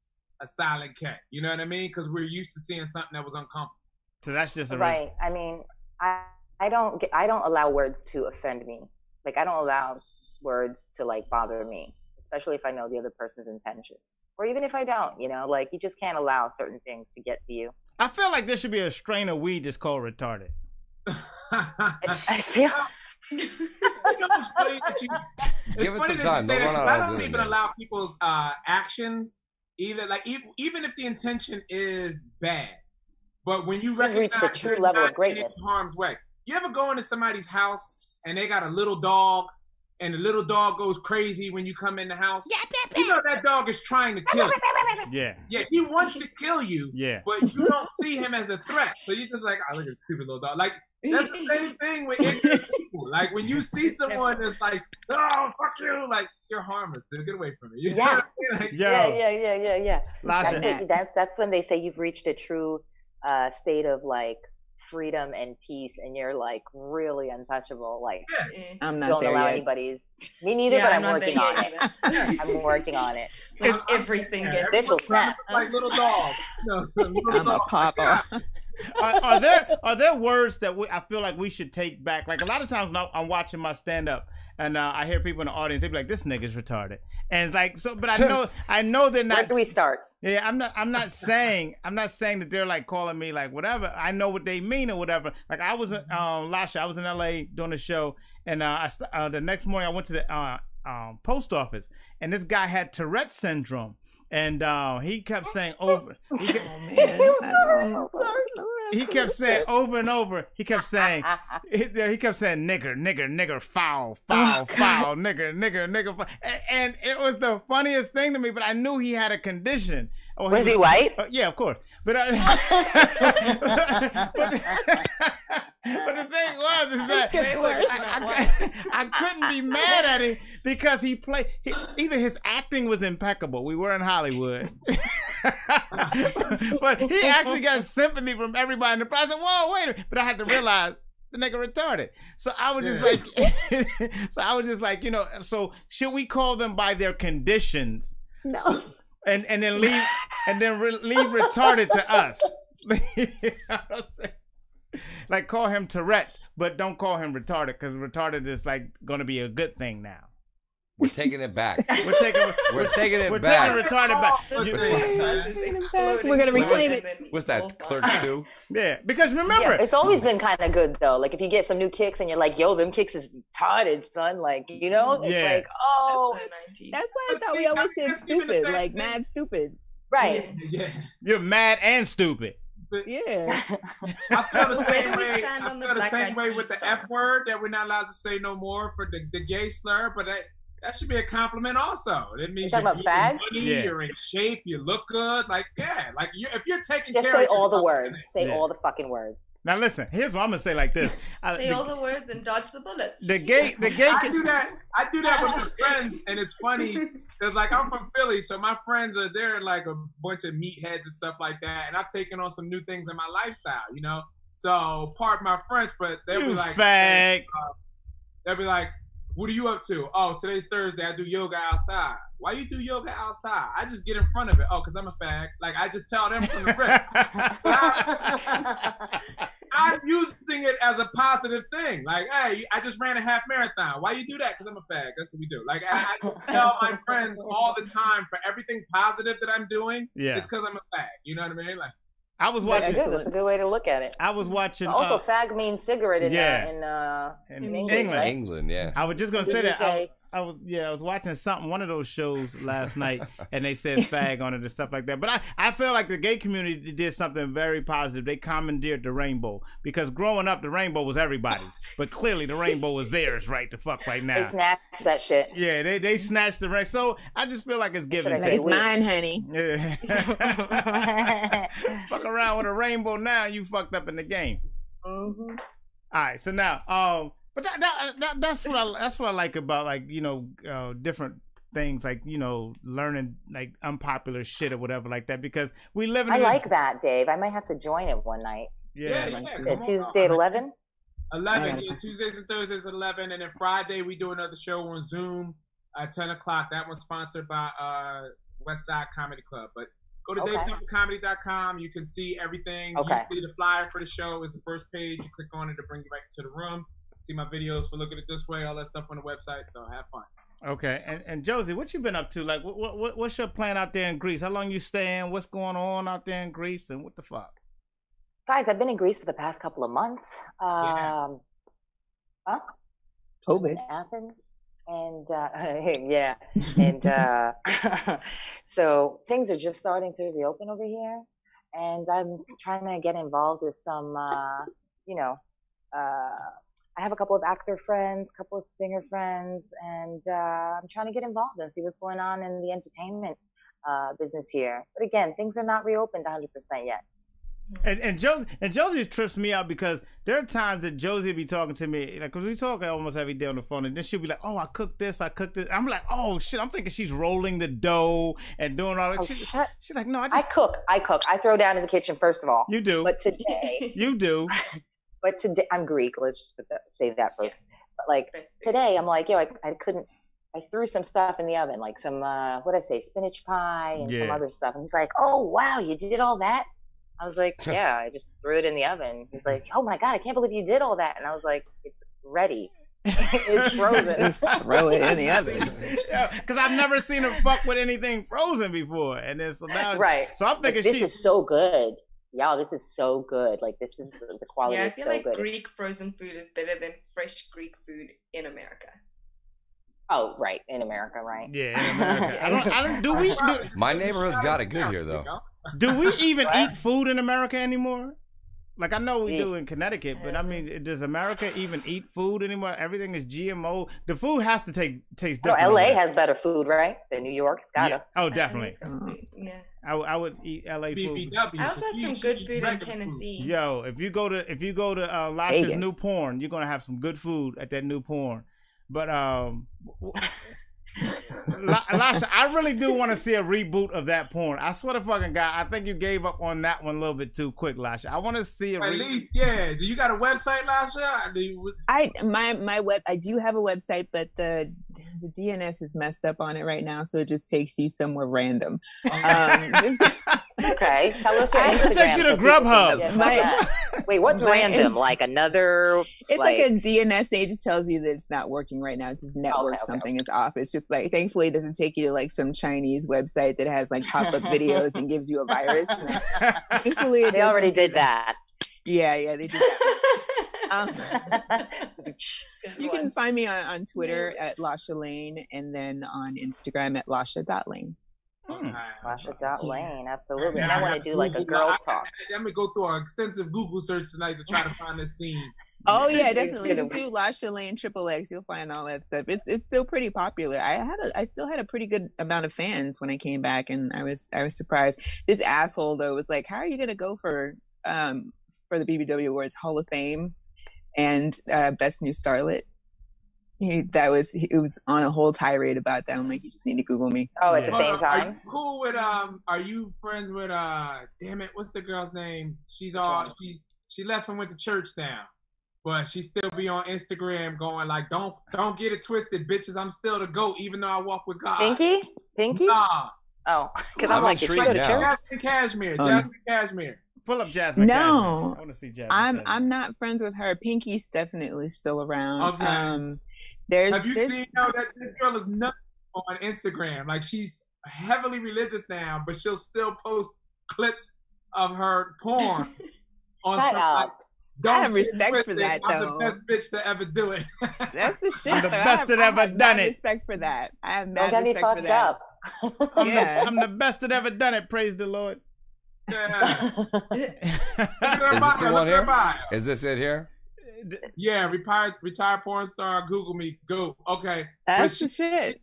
Speaker 15: a silent K. You know what I mean? Because we're used to seeing something that was uncomfortable.
Speaker 1: So that's just
Speaker 4: right. I mean, I don't allow words to offend me. Like I don't allow words to like bother me, especially if I know the other person's intentions, or even if I don't. Like you just can't allow certain things to get to you.
Speaker 1: I feel like there should be a strain of weed that's called retarded.
Speaker 4: I feel.
Speaker 15: It's funny that
Speaker 5: Give it some time.
Speaker 15: Say
Speaker 5: Don't
Speaker 15: that,
Speaker 5: run
Speaker 15: I
Speaker 5: out
Speaker 15: don't
Speaker 5: of
Speaker 15: even
Speaker 5: names.
Speaker 15: allow people's actions, even if the intention is bad. But when you recognize
Speaker 4: reach the true level of greatness,
Speaker 15: in harm's way. You ever go into somebody's house and they got a little dog, and the little dog goes crazy when you come in the house? You know that dog is trying to kill you.
Speaker 1: Yeah.
Speaker 15: Yeah, he wants to kill you.
Speaker 1: Yeah.
Speaker 15: But you don't see him as a threat, so you just like, oh, look at this stupid little dog. Like that's the same thing with ignorant people. Like when you see someone that's like, oh fuck you, like you're harmless, dude. Get away from me. You know what I mean? Like,
Speaker 4: yeah.
Speaker 1: Lasha.
Speaker 4: That's when they say you've reached a true state of like freedom and peace, and you're like really untouchable. Like
Speaker 2: I'm not
Speaker 4: don't
Speaker 2: there
Speaker 4: allow
Speaker 2: yet.
Speaker 4: anybody's. Me neither,
Speaker 16: Yeah,
Speaker 4: but
Speaker 16: I'm
Speaker 4: I'm
Speaker 16: not
Speaker 4: working
Speaker 16: there
Speaker 4: on
Speaker 16: yet
Speaker 4: it. I'm working on it.
Speaker 16: Because everything gets
Speaker 4: Bitch will snap.
Speaker 15: like little dogs.
Speaker 2: I'm a papa.
Speaker 1: Are there words that I feel like we should take back? Like a lot of times when I'm watching my stand up and I hear people in the audience, they be like, "This nigga's retarded," and it's like so. But I know they're not.
Speaker 4: Where do we start?
Speaker 1: Yeah, I'm not saying that they're like calling me like whatever. I know what they mean or whatever. Like I was Lasha, I was in LA doing a show, and the next morning I went to the post office, and this guy had Tourette's syndrome. And he kept saying over. He kept saying over and over. He kept saying nigger, foul, nigger, foul. And it was the funniest thing to me. But I knew he had a condition.
Speaker 4: Was he white?
Speaker 1: Yeah, of course. But but the thing was is that I couldn't be mad at him because either his acting was impeccable. We were in Hollywood. But he actually got sympathy from everybody in the process. Whoa, wait a minute. But I had to realize the nigga retarded. So I was just like, so should we call them by their conditions?
Speaker 2: No.
Speaker 1: And then leave retarded to us. You know what I'm saying? Like call him Tourette's, but don't call him retarded because retarded is like going to be a good thing now.
Speaker 5: We're taking it back.
Speaker 1: We're taking it back.
Speaker 5: We're taking retarded
Speaker 1: back.
Speaker 2: We're gonna reclaim it.
Speaker 5: What's that? Clerks 2?
Speaker 1: Yeah, because remember,
Speaker 4: it's always been kind of good though. Like if you get some new kicks and you're like, "Yo, them kicks is retarded, son." Like it's like, oh,
Speaker 2: that's why I thought we always said stupid, like mad stupid.
Speaker 4: Right.
Speaker 15: Yeah.
Speaker 1: You're mad and stupid.
Speaker 2: Yeah.
Speaker 15: I feel the same way. I feel the same way with the F word that we're not allowed to say no more for the gay slur, but that should be a compliment also. It means
Speaker 4: you're talking about fag?
Speaker 15: You're in shape, you look good. Like, if you're taking
Speaker 4: just
Speaker 15: care
Speaker 4: say
Speaker 15: of
Speaker 4: all the words. Say all the fucking words.
Speaker 1: Now listen, here's what I'm gonna say like this.
Speaker 16: Say all the words and dodge the bullets.
Speaker 1: The gay
Speaker 15: I do that with my friends, and it's funny because like I'm from Philly, so my friends they're like a bunch of meatheads and stuff like that, and I've taken on some new things in my lifestyle, So pardon my French, but they'll be like,
Speaker 1: fag.
Speaker 15: They'll be like, What are you up to? Oh, today's Thursday. I do yoga outside. Why you do yoga outside? I just get in front of it. Oh, because I'm a fag. Like, I just tell them from the rip. I'm using it as a positive thing. Like, hey, I just ran a half marathon. Why you do that? Because I'm a fag. That's what we do. Like, I just tell my friends all the time for everything positive that I'm doing.
Speaker 1: Yeah.
Speaker 15: It's because I'm a fag. You know what I mean? Like,
Speaker 1: I was watching.
Speaker 4: That's a good way to look at it.
Speaker 1: I was watching.
Speaker 4: Also, fag means cigarette in England. Right?
Speaker 5: England, yeah.
Speaker 1: I was just gonna say that. I was watching one of those shows last night, and they said fag on it and stuff like that. But I feel like the gay community did something very positive. They commandeered the rainbow, because growing up, the rainbow was everybody's, but clearly the rainbow was theirs right the fuck right now.
Speaker 4: They snatched that shit.
Speaker 1: Yeah, they snatched the rainbow. So I just feel like it's given.
Speaker 2: Like, it's mine, honey.
Speaker 1: Yeah. Fuck around with a rainbow now, you fucked up in the game.
Speaker 4: Mm-hmm.
Speaker 1: All right, so now, but that's what I like about, like, you know, different things, like, you know, learning like unpopular shit or whatever like that, because we live in.
Speaker 4: I like that, Dave. I might have to join it one night.
Speaker 15: Yeah.
Speaker 4: Tuesday at 11.
Speaker 15: 11. Yeah, Tuesdays and Thursdays at 11, and then Friday we do another show on Zoom at 10 o'clock. That one's sponsored by West Side Comedy Club. But go to DaveTempleComedy.com. You can see everything.
Speaker 4: Okay.
Speaker 15: Usually the flyer for the show is the first page. You click on it to bring you right to the room. See my videos for Look at It This Way, all that stuff on the website. So have fun.
Speaker 1: Okay, and Josie, what you been up to? Like, what's your plan out there in Greece? How long you staying? What's going on out there in Greece? And what the fuck?
Speaker 4: Guys, I've been in Greece for the past couple of months.
Speaker 2: COVID.
Speaker 4: In Athens. And yeah, and so things are just starting to reopen over here, and I'm trying to get involved with some, I have a couple of actor friends, a couple of singer friends, and I'm trying to get involved and see what's going on in the entertainment business here. But again, things are not reopened 100% yet.
Speaker 1: And Josie trips me out, because there are times that Josie be talking to me, like, because we talk almost every day on the phone, and then she'll be like, oh, I cooked this. I'm like, oh shit, I'm thinking she's rolling the dough and doing all that. She's like, no, I cook.
Speaker 4: I throw down in the kitchen, first of all.
Speaker 1: You do.
Speaker 4: But today.
Speaker 1: You do.
Speaker 4: But today, I'm Greek, let's just say that first. But like today, I'm like, I threw some stuff in the oven, like some, spinach pie and some other stuff. And he's like, oh, wow, you did all that? I was like, yeah, I just threw it in the oven. He's like, oh my God, I can't believe you did all that. And I was like, it's ready. It's frozen.
Speaker 2: Throw it in the oven.
Speaker 1: Yeah, because I've never seen him fuck with anything frozen before. And then so now,
Speaker 4: right.
Speaker 1: So I'm thinking
Speaker 4: this is so good. Y'all, this is so good. Like, this is the quality is so good.
Speaker 16: Yeah, I feel like Greek frozen food is better than fresh Greek food in America.
Speaker 4: Oh, right, in America, right?
Speaker 1: Yeah, in America.
Speaker 5: My neighborhood's got it good here, though.
Speaker 1: Do we even eat food in America anymore? Like, I know we do in Connecticut, but I mean, does America even eat food anymore? Everything is GMO. The food has to taste different.
Speaker 4: No, LA has better food, right? Than New York. It's gotta.
Speaker 1: Yeah. Oh, definitely.
Speaker 16: Yeah.
Speaker 1: I would eat LA food.
Speaker 16: I also had some good food in Tennessee.
Speaker 1: Yo, if you go to Lasha's New Porn, you're gonna have some good food at that New Porn. But Lasha, I really do want to see a reboot of that porn. I swear to fucking God, I think you gave up on that one a little bit too quick, Lasha. I want to see
Speaker 15: at least, yeah. Do you got a website, Lasha?
Speaker 2: I do have a website, but the DNS is messed up on it right now, so it just takes you somewhere random.
Speaker 4: Okay, tell us your Instagram.
Speaker 1: It takes you to Grubhub.
Speaker 4: Wait, what's random? Like another?
Speaker 2: It's like a DNS thing. It just tells you that it's not working right now. It's just network something is off. It's just like, thankfully, it doesn't take you to like some Chinese website that has like pop-up videos and gives you a virus. Thankfully,
Speaker 4: they already did that.
Speaker 2: Yeah, they did that. You can find me on Twitter at Lasha Lane, and then on Instagram at Lasha.Lane.
Speaker 4: Lasha.Lane, absolutely. And I want to do like a girl talk.
Speaker 15: I'm gonna go through an extensive Google search tonight to try to find this scene.
Speaker 2: Oh yeah, definitely. Just do Lasha Lane XXX. You'll find all that stuff. It's still pretty popular. I still had a pretty good amount of fans when I came back, and I was surprised. This asshole though was like, "How are you gonna go for the BBW Awards Hall of Fame and Best New Starlet?" It was on a whole tirade about that. I'm like, you just need to Google me.
Speaker 4: Oh, at the same time.
Speaker 15: Are you cool with Are you friends with damn it, what's the girl's name? She left and went to church now. but she still be on Instagram going like, don't get it twisted, bitches. I'm still the GOAT, even though I walk with God.
Speaker 4: Pinky?
Speaker 15: Nah.
Speaker 4: Oh, because I'm like, did she go to church?
Speaker 15: Jasmine Cashmere.
Speaker 1: Pull up Jasmine.
Speaker 2: No,
Speaker 1: Cashmere. I want to see Jasmine.
Speaker 2: I'm not friends with her. Pinky's definitely still around.
Speaker 15: Okay. Have you seen that this girl is nuts on Instagram? Like, she's heavily religious now, but she'll still post clips of her porn on
Speaker 4: Shut up.
Speaker 2: I have respect for that,
Speaker 15: I'm
Speaker 2: though.
Speaker 15: the best bitch to ever do it.
Speaker 2: That's the shit.
Speaker 1: I'm the best that ever done it.
Speaker 2: Respect for that. I have
Speaker 4: Don't
Speaker 2: mad
Speaker 4: get me
Speaker 2: respect for
Speaker 4: fucked
Speaker 2: that.
Speaker 4: up.
Speaker 1: I'm the best that ever done it. Praise the Lord.
Speaker 15: Yeah.
Speaker 5: Is this the one here? Is this it here?
Speaker 15: Yeah, retired porn star. Google me. Go. Okay.
Speaker 2: That's the shit.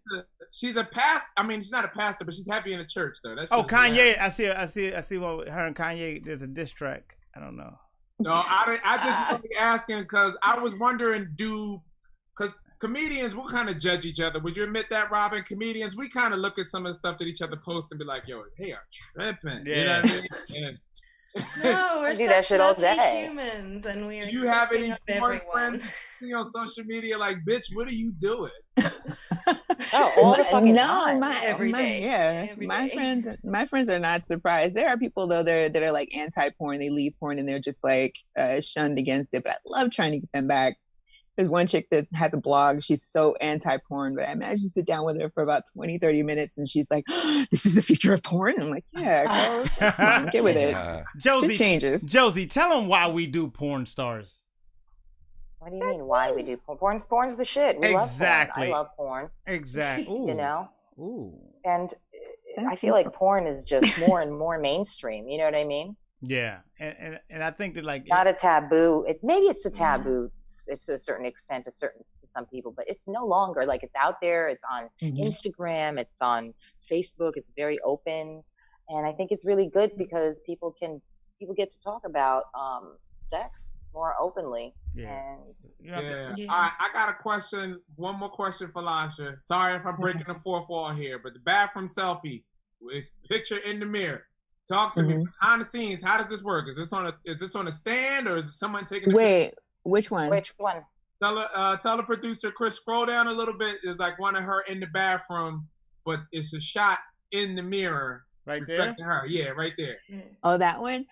Speaker 15: She's a pastor. I mean, she's not a pastor, but she's happy in the church though. That's
Speaker 1: Kanye. I see what her and Kanye. There's a diss track. I don't know.
Speaker 15: No, I just was asking because I was wondering, because comedians will kind of judge each other. Would you admit that, Robin? Comedians, we kind of look at some of the stuff that each other posts and be like, yo, they are tripping.
Speaker 1: Yeah.
Speaker 15: You know what I mean?
Speaker 16: No, we're
Speaker 4: I do that shit all day.
Speaker 16: humans, and we are.
Speaker 15: Do you have any porn
Speaker 16: everyone.
Speaker 15: friends on social media like, bitch, what are you doing?
Speaker 4: All the fucking
Speaker 2: No,
Speaker 4: time.
Speaker 16: Every day.
Speaker 2: my friends are not surprised. There are people though that are like anti-porn. They leave porn and they're just like shunned against it. But I love trying to get them back. There's one chick that has a blog. She's so anti-porn, but I managed to sit down with her for about 20, 30 minutes, and she's like, oh, this is the future of porn? And I'm like, yeah, girl, come on, get with it.
Speaker 1: Josie,
Speaker 2: It changes.
Speaker 1: Josie, tell them why we do porn stars.
Speaker 4: What do you mean? Why we do porn? Porn's the shit. We
Speaker 1: Exactly.
Speaker 4: love porn. I love porn.
Speaker 1: Exactly.
Speaker 4: You know?
Speaker 1: Ooh.
Speaker 4: And I feel like porn is just more and more mainstream. You know what I mean?
Speaker 1: Yeah, and I think that like
Speaker 4: not a taboo. Maybe it's a taboo. It's to a certain extent to some people, but it's no longer like it's out there. It's on Instagram. It's on Facebook. It's very open, and I think it's really good because people get to talk about sex more openly.
Speaker 1: Yeah.
Speaker 15: All right, I got a question. One more question for Lasha. Sorry if I'm breaking the fourth wall here, but the bathroom selfie is picture in the mirror. Talk to me behind the scenes. How does this work? Is this on a stand or is someone taking?
Speaker 2: Wait, which one?
Speaker 4: Which one?
Speaker 15: Tell the producer Chris, scroll down a little bit. There's like one of her in the bathroom, but it's a shot in the mirror,
Speaker 1: right
Speaker 15: reflecting
Speaker 1: there.
Speaker 15: her. Yeah, right there.
Speaker 2: Oh, that one.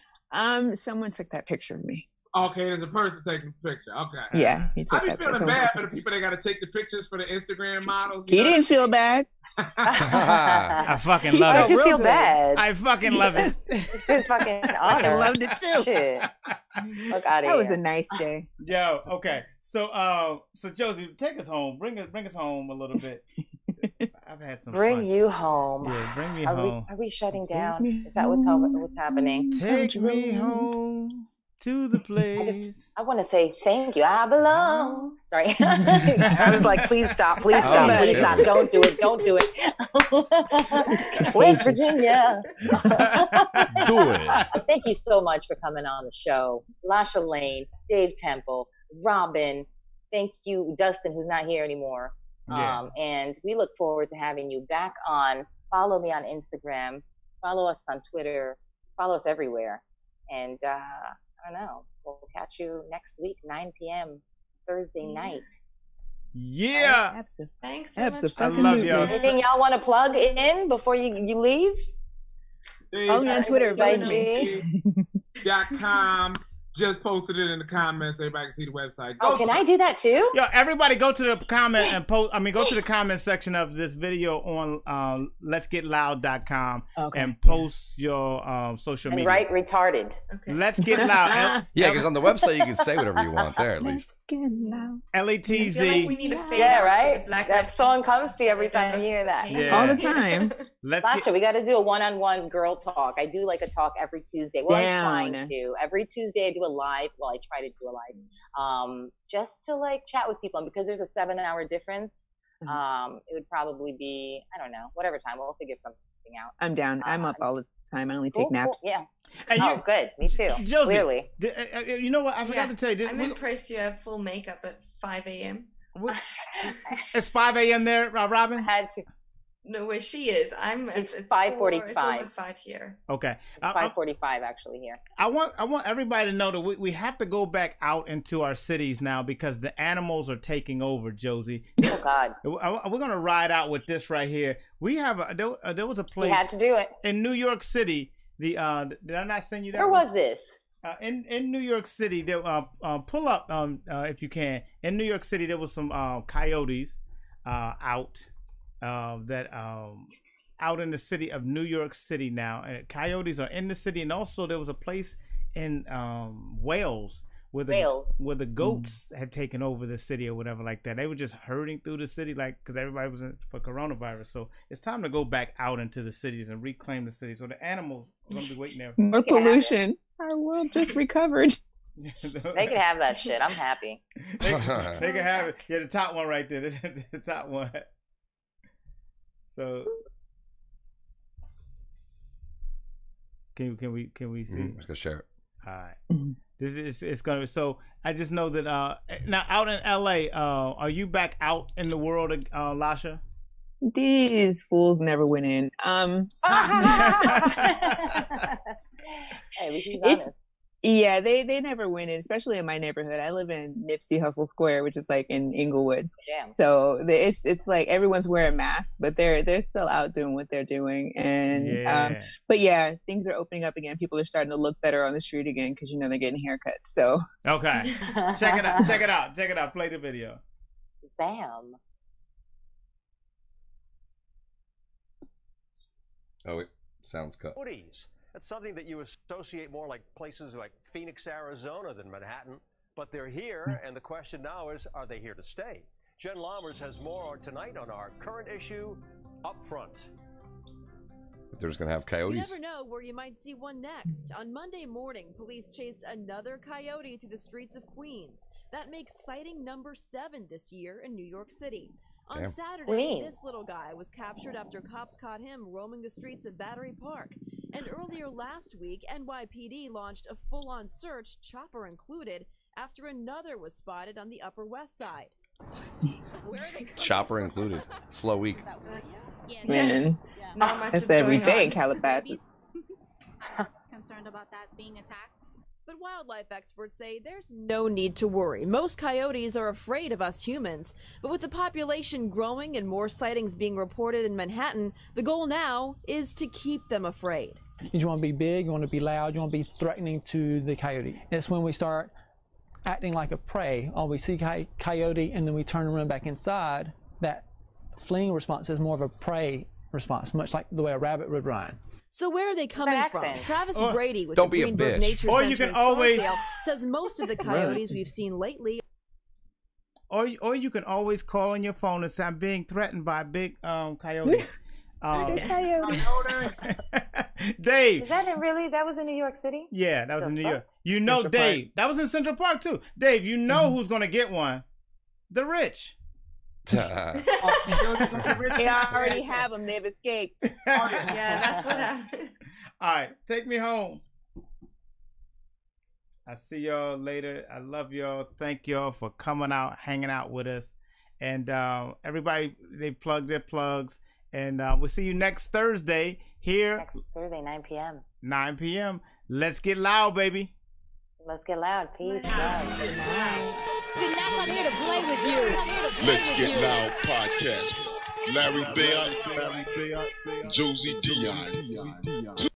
Speaker 2: Someone took that picture of me.
Speaker 15: Okay, there's a person taking the picture. Okay.
Speaker 2: Yeah, he took
Speaker 15: I be
Speaker 2: that
Speaker 15: feeling
Speaker 2: picture.
Speaker 15: bad for the people that got to take the pictures for the Instagram models.
Speaker 2: He didn't feel bad.
Speaker 1: I fucking love
Speaker 4: Why'd
Speaker 1: it.
Speaker 4: you feel bad?
Speaker 1: I fucking love it.
Speaker 4: It's his fucking honor.
Speaker 2: I loved it too.
Speaker 4: Shit. Look out of
Speaker 2: That
Speaker 4: here.
Speaker 2: was a nice day.
Speaker 1: Yo, okay. So Josie, take us home. Bring us home a little bit. I've had some
Speaker 4: Bring
Speaker 1: fun.
Speaker 4: you home.
Speaker 1: Yeah, bring me
Speaker 4: Are
Speaker 1: home.
Speaker 4: we shutting down? Is that what's happening?
Speaker 1: Take me home to the place.
Speaker 4: I want to say thank you. I belong. Sorry. I was like, please stop. Please stop.
Speaker 5: Oh,
Speaker 4: Please
Speaker 5: shit.
Speaker 4: stop. Don't do it. Don't do it. West Virginia.
Speaker 5: Do it.
Speaker 4: Thank you so much for coming on the show. Lasha Lane, Dave Temple, Robin. Thank you, Dustin, who's not here anymore.
Speaker 1: Yeah.
Speaker 4: And we look forward to having you back on. Follow me on Instagram. Follow us on Twitter. Follow us everywhere. And I don't know. We'll catch you next week, 9 p.m. Thursday night.
Speaker 1: Yeah.
Speaker 16: Thanks so
Speaker 2: Absolutely.
Speaker 16: much.
Speaker 1: I love y'all.
Speaker 4: Anything y'all want to plug in before you leave?
Speaker 2: Follow me on Twitter.
Speaker 15: .com. Just posted it in the comments. Everybody can see the website.
Speaker 4: Oh, can I do that too?
Speaker 1: Yo, everybody go to the comment and post. I mean, go to the comment section of this video on letsgetloud.com and post your social
Speaker 4: And
Speaker 1: media.
Speaker 4: write retarded.
Speaker 1: Let's Get Loud.
Speaker 5: Yeah, because on the website you can say whatever you want there at least.
Speaker 1: LETZ.
Speaker 16: I feel like we need a face
Speaker 4: Yeah,
Speaker 16: for
Speaker 4: right?
Speaker 16: the Black
Speaker 4: That song comes to you every time you hear that.
Speaker 1: Yeah.
Speaker 2: All the time.
Speaker 4: Sasha, we got to do a one-on-one girl talk. I do like a talk every Tuesday. Well,
Speaker 2: Down.
Speaker 4: I'm trying to. Every Tuesday I do a live. Well, I try to do a live. Just to like chat with people. And because there's a 7-hour difference, it would probably be, I don't know, whatever time. We'll figure something out.
Speaker 2: I'm down. I'm up all the time. I only take
Speaker 4: Cool,
Speaker 2: naps.
Speaker 4: cool, yeah.
Speaker 1: And
Speaker 4: Oh, good. Me too.
Speaker 1: Josie,
Speaker 4: Clearly.
Speaker 1: You know what? I forgot to tell you.
Speaker 16: I'm impressed you have full makeup at 5 a.m.
Speaker 1: It's 5 a.m. there, Robin?
Speaker 4: I had to.
Speaker 16: know where she is.
Speaker 4: It's 5:45.
Speaker 16: It's almost 5 here.
Speaker 1: Okay.
Speaker 4: 5:45 actually here.
Speaker 1: I want everybody to know that we have to go back out into our cities now because the animals are taking over, Josie.
Speaker 4: Oh God.
Speaker 1: We're gonna ride out with this right here. We have there was a place.
Speaker 4: We had to do it
Speaker 1: in New York City. Did I not send you that?
Speaker 4: Where was this?
Speaker 1: In New York City, there pull up if you can. In New York City, there was some coyotes out out in the city of New York City now. Coyotes are in the city, and also there was a place in Wales where the goats had taken over the city or whatever like that. They were just herding through the city because everybody was in for coronavirus. So it's time to go back out into the cities and reclaim the city. So the animals are gonna be waiting there.
Speaker 2: More pollution. Our world just recovered.
Speaker 4: They can have that shit. I'm happy.
Speaker 1: They can have it. Yeah, the top one right there. The top one. So can we see?
Speaker 5: Let's go share it.
Speaker 1: All right. This is it's gonna. So I just know that now out in LA, are you back out in the world, Lasha?
Speaker 2: These fools never went in.
Speaker 4: Hey, she's honest.
Speaker 2: Yeah, they never went in, especially in my neighborhood. I live in Nipsey Hussle Square, which is like in Inglewood.
Speaker 4: Damn.
Speaker 2: So it's like everyone's wearing masks, but they're still out doing what they're doing. And but yeah, things are opening up again. People are starting to look better on the street again because they're getting haircuts. So
Speaker 1: okay, check it out. Play the video.
Speaker 4: Damn.
Speaker 5: Oh, it sounds cut.
Speaker 8: That's something that you associate more like places like Phoenix, Arizona than Manhattan. But they're here, and the question now is, are they here to stay? Jen Lammers has more tonight on our current issue, Up Front.
Speaker 5: There's going to have coyotes.
Speaker 19: You never know where you might see one next. On Monday morning, police chased another coyote through the streets of Queens. That makes sighting number 7 this year in New York City. On Saturday, this little guy was captured after cops caught him roaming the streets of Battery Park. And earlier last week, NYPD launched a full-on search, chopper included, after another was spotted on the Upper West Side.
Speaker 5: Chopper included. Slow week.
Speaker 2: Man, that's every day in Calabasas.
Speaker 19: Concerned about that being attacked? But wildlife experts say there's no need to worry. Most coyotes are afraid of us humans. But with the population growing and more sightings being reported in Manhattan, the goal now is to keep them afraid.
Speaker 20: You just want to be big, you want to be loud, you want to be threatening to the coyote. It's when we start acting like a prey, or we see coyote and then we turn and run back inside, that fleeing response is more of a prey response, much like the way a rabbit would run.
Speaker 19: So where are they coming from? Travis Grady with
Speaker 5: Don't
Speaker 19: the
Speaker 5: be a
Speaker 19: Greenberg
Speaker 5: bitch.
Speaker 19: Nature
Speaker 1: Or
Speaker 19: Center
Speaker 1: you can
Speaker 19: in
Speaker 1: always-
Speaker 19: Scarsdale says most of the coyotes we've seen lately.
Speaker 1: Or you can always call on your phone and say, I'm being threatened by a big coyote. Dave.
Speaker 4: Is that really? That was in New York City?
Speaker 1: Yeah, that was in New York.
Speaker 2: Central
Speaker 1: Dave.
Speaker 2: Park.
Speaker 1: That was in Central Park too. Dave, you know who's gonna get one? The rich.
Speaker 2: They already have them. They've escaped.
Speaker 16: Yeah, that's what happened.
Speaker 1: All right, take me home. I see y'all later. I love y'all. Thank y'all for coming out, hanging out with us. And everybody, they plugged their plugs. And we'll see you next Thursday here.
Speaker 4: Next Thursday, 9 p.m.
Speaker 1: 9 p.m. Let's get loud, baby.
Speaker 4: Let's get loud. Peace. Love. Good night.
Speaker 19: Did not come here to play with you.
Speaker 3: Let's Get Loud podcast. Larry Beard, Josie Dion.